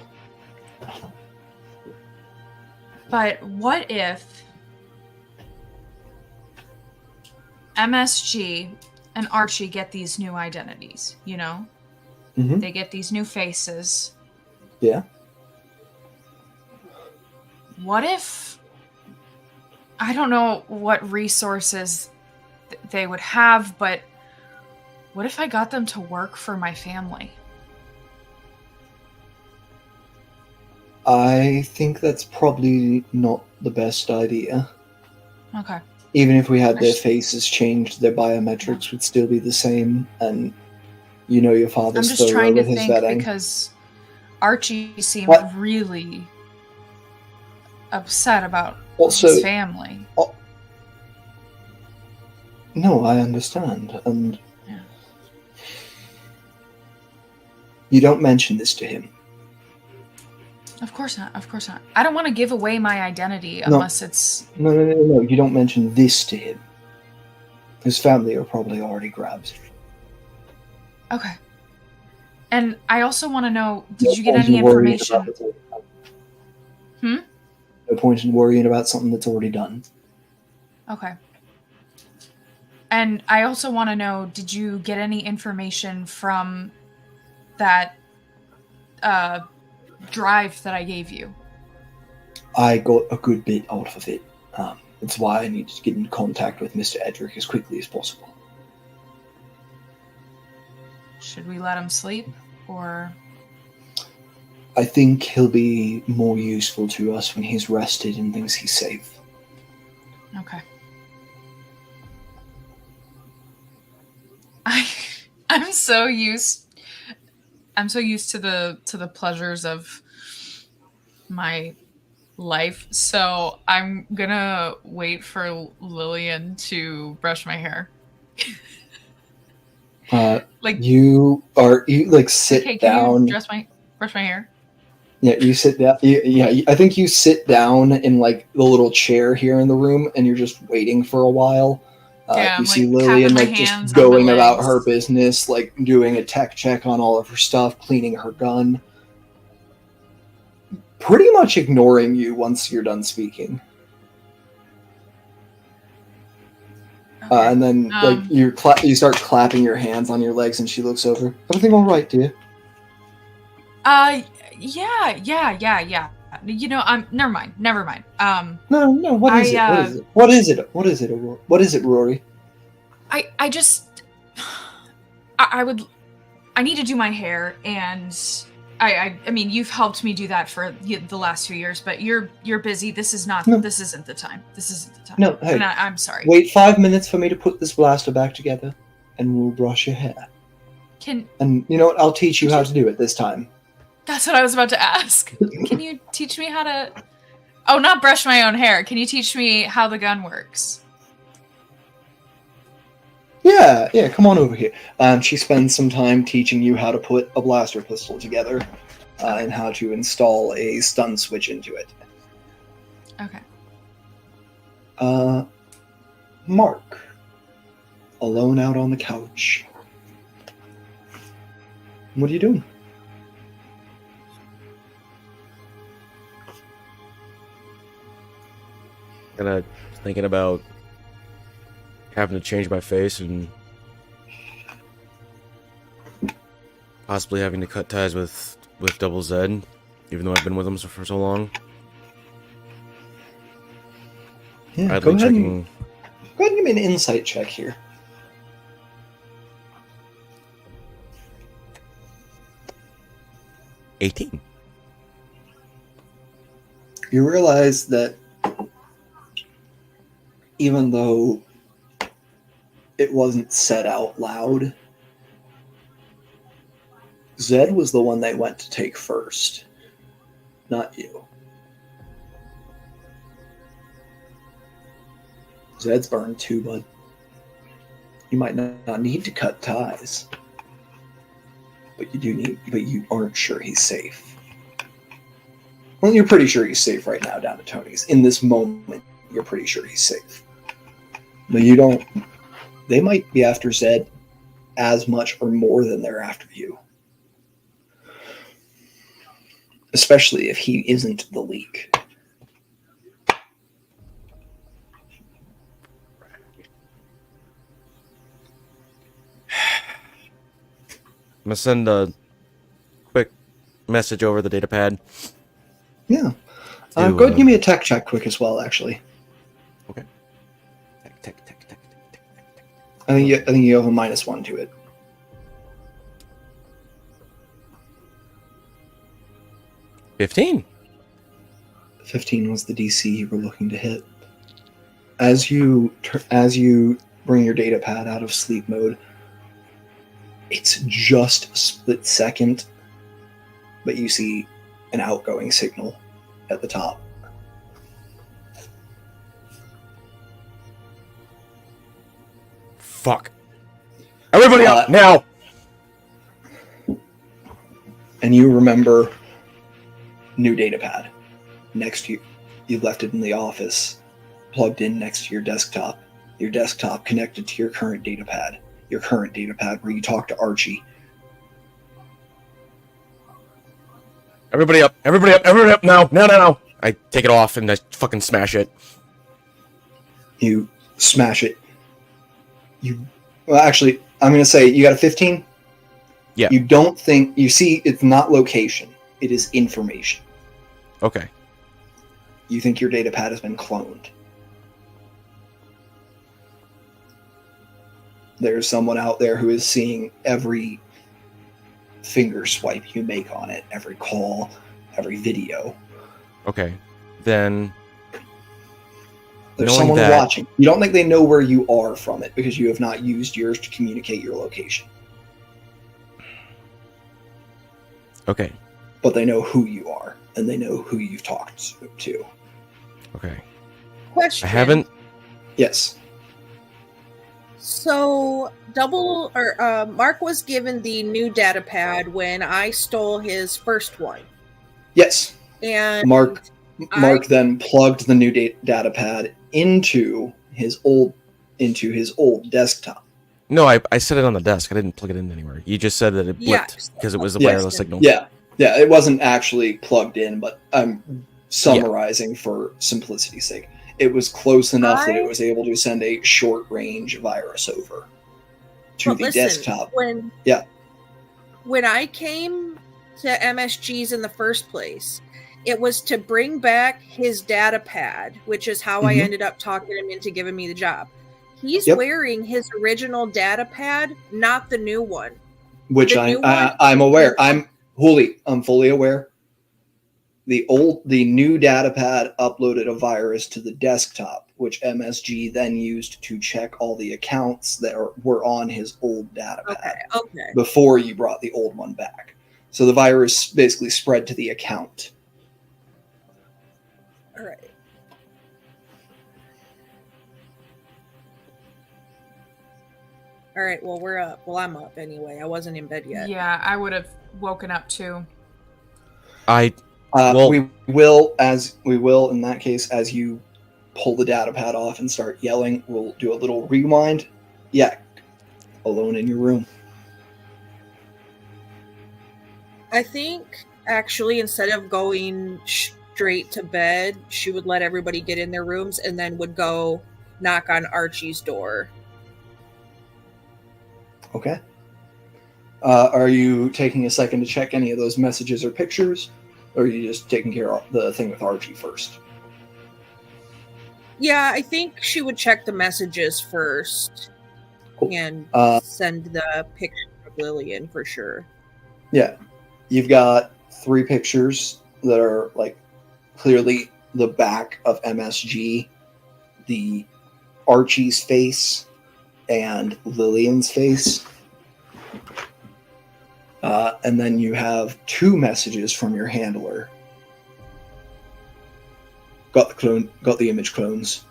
But what if MSG and Archie get these new identities, you know? Mm-hmm. They get these new faces. Yeah. What if... I don't know what resources they would have, but what if I got them to work for my family? I think that's probably not the best idea. Okay. Even if we had their faces changed, their biometrics would still be the same, and you know your father's I'm just trying to with his think vetting. because Archie seemed really upset about his family. No, I understand, and you don't mention this to him. Of course not. Of course not. I don't want to give away my identity unless it's... No. You don't mention this to him. His family are probably already grabbed. Okay. And I also want to know, did you get any information? No point in worrying about something that's already done. Okay. And I also want to know, did you get any information from that drive that I gave you? I got a good bit out of it. That's why I need to get in contact with Mr. Edric as quickly as possible. Should we let him sleep, or...? I think he'll be more useful to us when he's rested and thinks he's safe. Okay. I'm so used to the pleasures of my life, so I'm gonna wait for Lillian to brush my hair. You sit down. Can you brush my hair? Yeah, you sit down. I think you sit down in like the little chair here in the room, and you're just waiting for a while. You see Lillian just going about her business, like doing a tech check on all of her stuff, cleaning her gun, pretty much ignoring you once you're done speaking. Okay. And then you start clapping your hands on your legs, and she looks over. Everything all right, dear? Yeah. You know, never mind. No. What is it? What is it, Rory? I just, I need to do my hair, and I mean, you've helped me do that for the last 2 years, but you're busy. This isn't the time. No, hey, and I'm sorry. Wait 5 minutes for me to put this blaster back together, and we'll brush your hair. And you know what? I'll teach you how to do it this time. That's what I was about to ask. Can you teach me how to... Oh, not brush my own hair. Can you teach me how the gun works? Yeah, come on over here. She spends some time teaching you how to put a blaster pistol together and how to install a stun switch into it. Okay. Mark, alone out on the couch. What are you doing? Thinking about having to change my face and possibly having to cut ties with Double Z, even though I've been with him for so long. Yeah, go ahead and give me an insight check here. $18. You realize that even though it wasn't said out loud, Zed was the one they went to take first, not you. Zed's burned too, bud. You might not need to cut ties, but you aren't sure he's safe. Well, you're pretty sure he's safe right now down at Tony's. In this moment, you're pretty sure he's safe. But you don't... They might be after Zed as much or more than they're after you. especially if he isn't the leak. I'm gonna send a quick message over the data pad. Yeah. Go ahead and give me a tech check quick as well, actually. Okay. Tech. I think you have a -1 to it. 15. 15 was the DC you were looking to hit. As you bring your data pad out of sleep mode, it's just a split second, but you see an outgoing signal at the top. Fuck. Everybody up now! And you remember new data pad. Next to you left it in the office, plugged in next to your desktop connected to your current data pad where you talk to Archie. Everybody up now! I take it off and I fucking smash it. You smash it. Well, actually, I'm going to say you got a 15? Yeah. You see it's not location, it is information. Okay. You think your data pad has been cloned. There's someone out there who is seeing every finger swipe you make on it, every call, every video. Okay. Then... There's knowing someone that... watching. You don't think they know where you are from it because you have not used yours to communicate your location. Okay. But they know who you are, and they know who you've talked to. Okay. Question. I haven't... Yes. So, Mark was given the new data pad when I stole his first one. Yes. And Mark then plugged the new data pad into his old desktop. No, I set it on the desk. I didn't plug it in anywhere. You just said that it blipped because it was a wireless signal. Yeah, it wasn't actually plugged in, but I'm summarizing for simplicity's sake. It was close enough that it was able to send a short-range virus over to the desktop. When I came to MSG's in the first place, it was to bring back his data pad, which is how I ended up talking him into giving me the job. He's wearing his original data pad, not the new one. Which I'm aware. I'm fully aware. The new data pad uploaded a virus to the desktop, which MSG then used to check all the accounts that were on his old data pad before you brought the old one back. So the virus basically spread to the account. All right. All right, well, we're up. Well, I'm up anyway. I wasn't in bed yet. Yeah, I would have woken up too. We will in that case, as you pull the data pad off and start yelling, we'll do a little rewind. Yeah, alone in your room. I think actually instead of going straight to bed, she would let everybody get in their rooms and then would go knock on Archie's door. Okay. Are you taking a second to check any of those messages or pictures? Or are you just taking care of the thing with Archie first? Yeah, I think she would check the messages first. Cool. And send the picture of Lillian for sure. Yeah. You've got 3 pictures that are like clearly the back of MSG, the Archie's face, and Lillian's face. And then you have 2 messages from your handler. Got the image clones.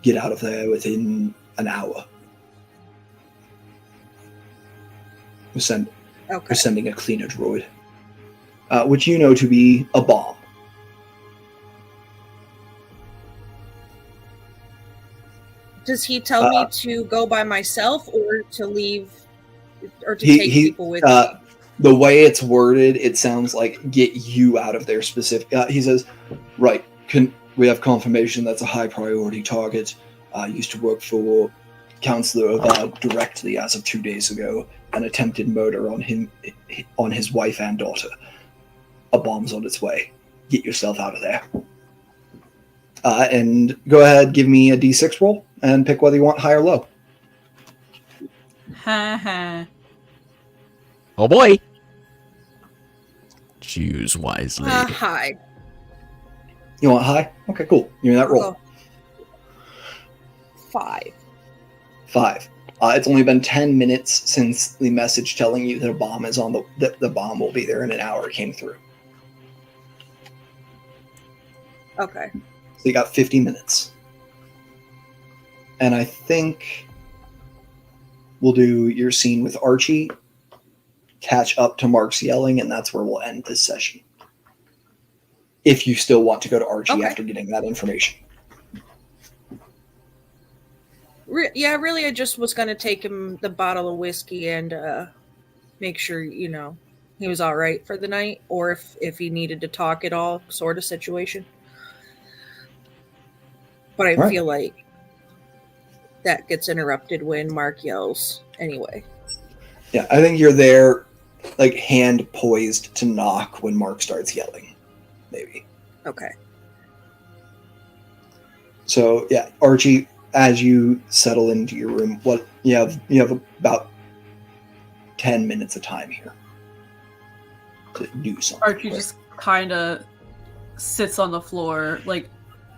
Get out of there within an hour. We're sending a cleaner droid. Which you know to be a bomb. Does he tell me to go by myself or to leave or to take people with me? The way it's worded, it sounds like get you out of there specific. He says, right, we have confirmation that's a high priority target. Used to work for Counselor Avowed directly as of 2 days ago. An attempted murder on his wife and daughter. A bomb's on its way. Get yourself out of there. And go ahead, give me a d6 roll and pick whether you want high or low. Ha ha. Oh boy. Choose wisely. High. You want high? Okay, cool. You're in that roll. 5. 5. It's only been 10 minutes since the message telling you that a bomb is on the bomb will be there in an hour came through. Okay. So you got 50 minutes. And I think we'll do your scene with Archie, catch up to Mark's yelling, and that's where we'll end this session. If you still want to go to Archie after getting that information. Yeah, really, I just was going to take him the bottle of whiskey and make sure, he was all right for the night, or if he needed to talk at all, sort of situation. But I feel like that gets interrupted when Mark yells anyway. Yeah, I think you're there, like, hand poised to knock when Mark starts yelling, maybe. Okay. So, yeah, Archie, as you settle into your room, you have about 10 minutes of time here to do something. Archie just kind of sits on the floor, like,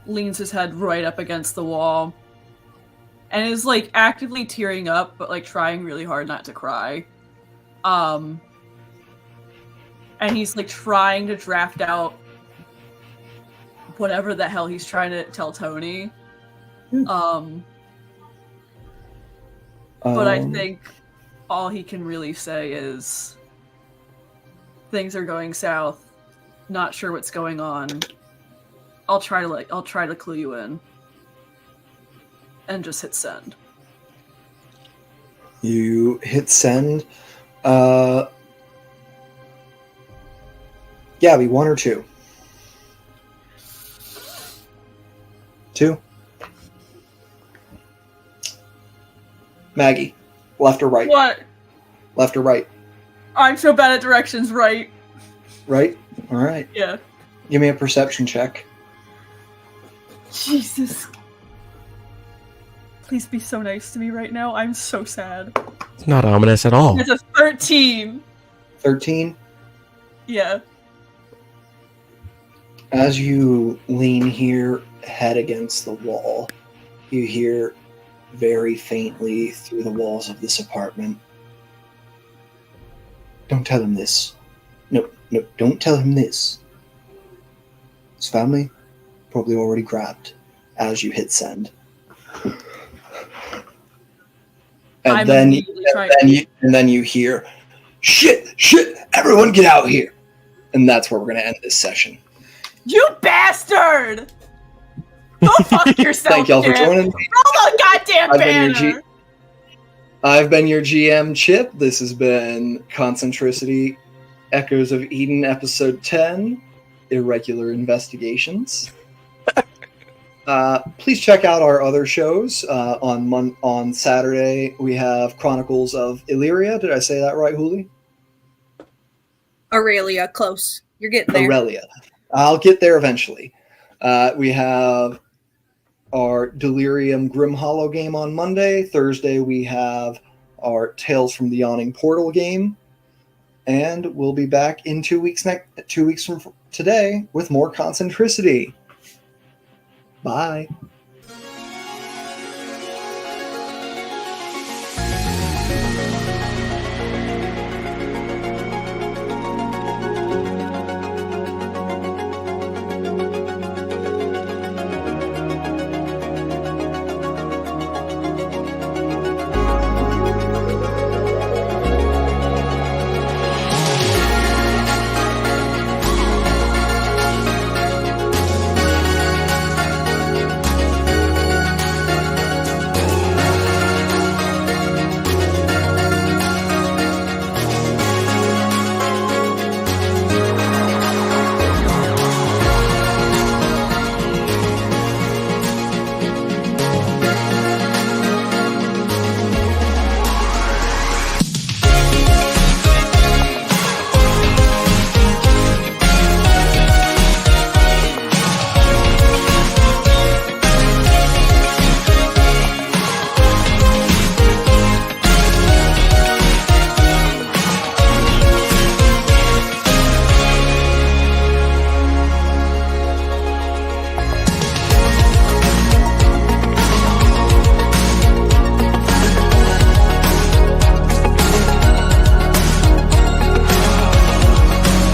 leans his head right up against the wall, and is, like, actively tearing up, but, like, trying really hard not to cry. And he's, like, trying to draft out whatever the hell he's trying to tell Tony. But I think all he can really say is things are going south. Not sure what's going on. I'll try to clue you in. And just hit send. You hit send. Gabby, 1 or 2? 2? Maggie, left or right? What? Left or right? I'm so bad at directions. Right. Right? All right. Yeah. Give me a perception check. Jesus. Please be so nice to me right now. I'm so sad. It's not ominous at all. It's a 13. 13? Yeah. As you lean here, head against the wall, you hear very faintly through the walls of this apartment, "Don't tell him this. No, don't tell him this." His family probably already grabbed as you hit send. And then you hear, shit, everyone get out here. And that's where we're going to end this session. You bastard! Go fuck yourself, Thank y'all for joining me. Roll the goddamn banner! I've been your GM, Chip. This has been Concentricity, Echoes of Eden, Episode 10, Irregular Investigations. Please check out our other shows. On Saturday, we have Chronicles of Illyria. Did I say that right, Huli? Aurelia, close. You're getting there. Aurelia. I'll get there eventually. We have our Delirium Grimhollow game on Monday. Thursday, we have our Tales from the Yawning Portal game. And we'll be back in 2 weeks from today with more Concentricity. Bye.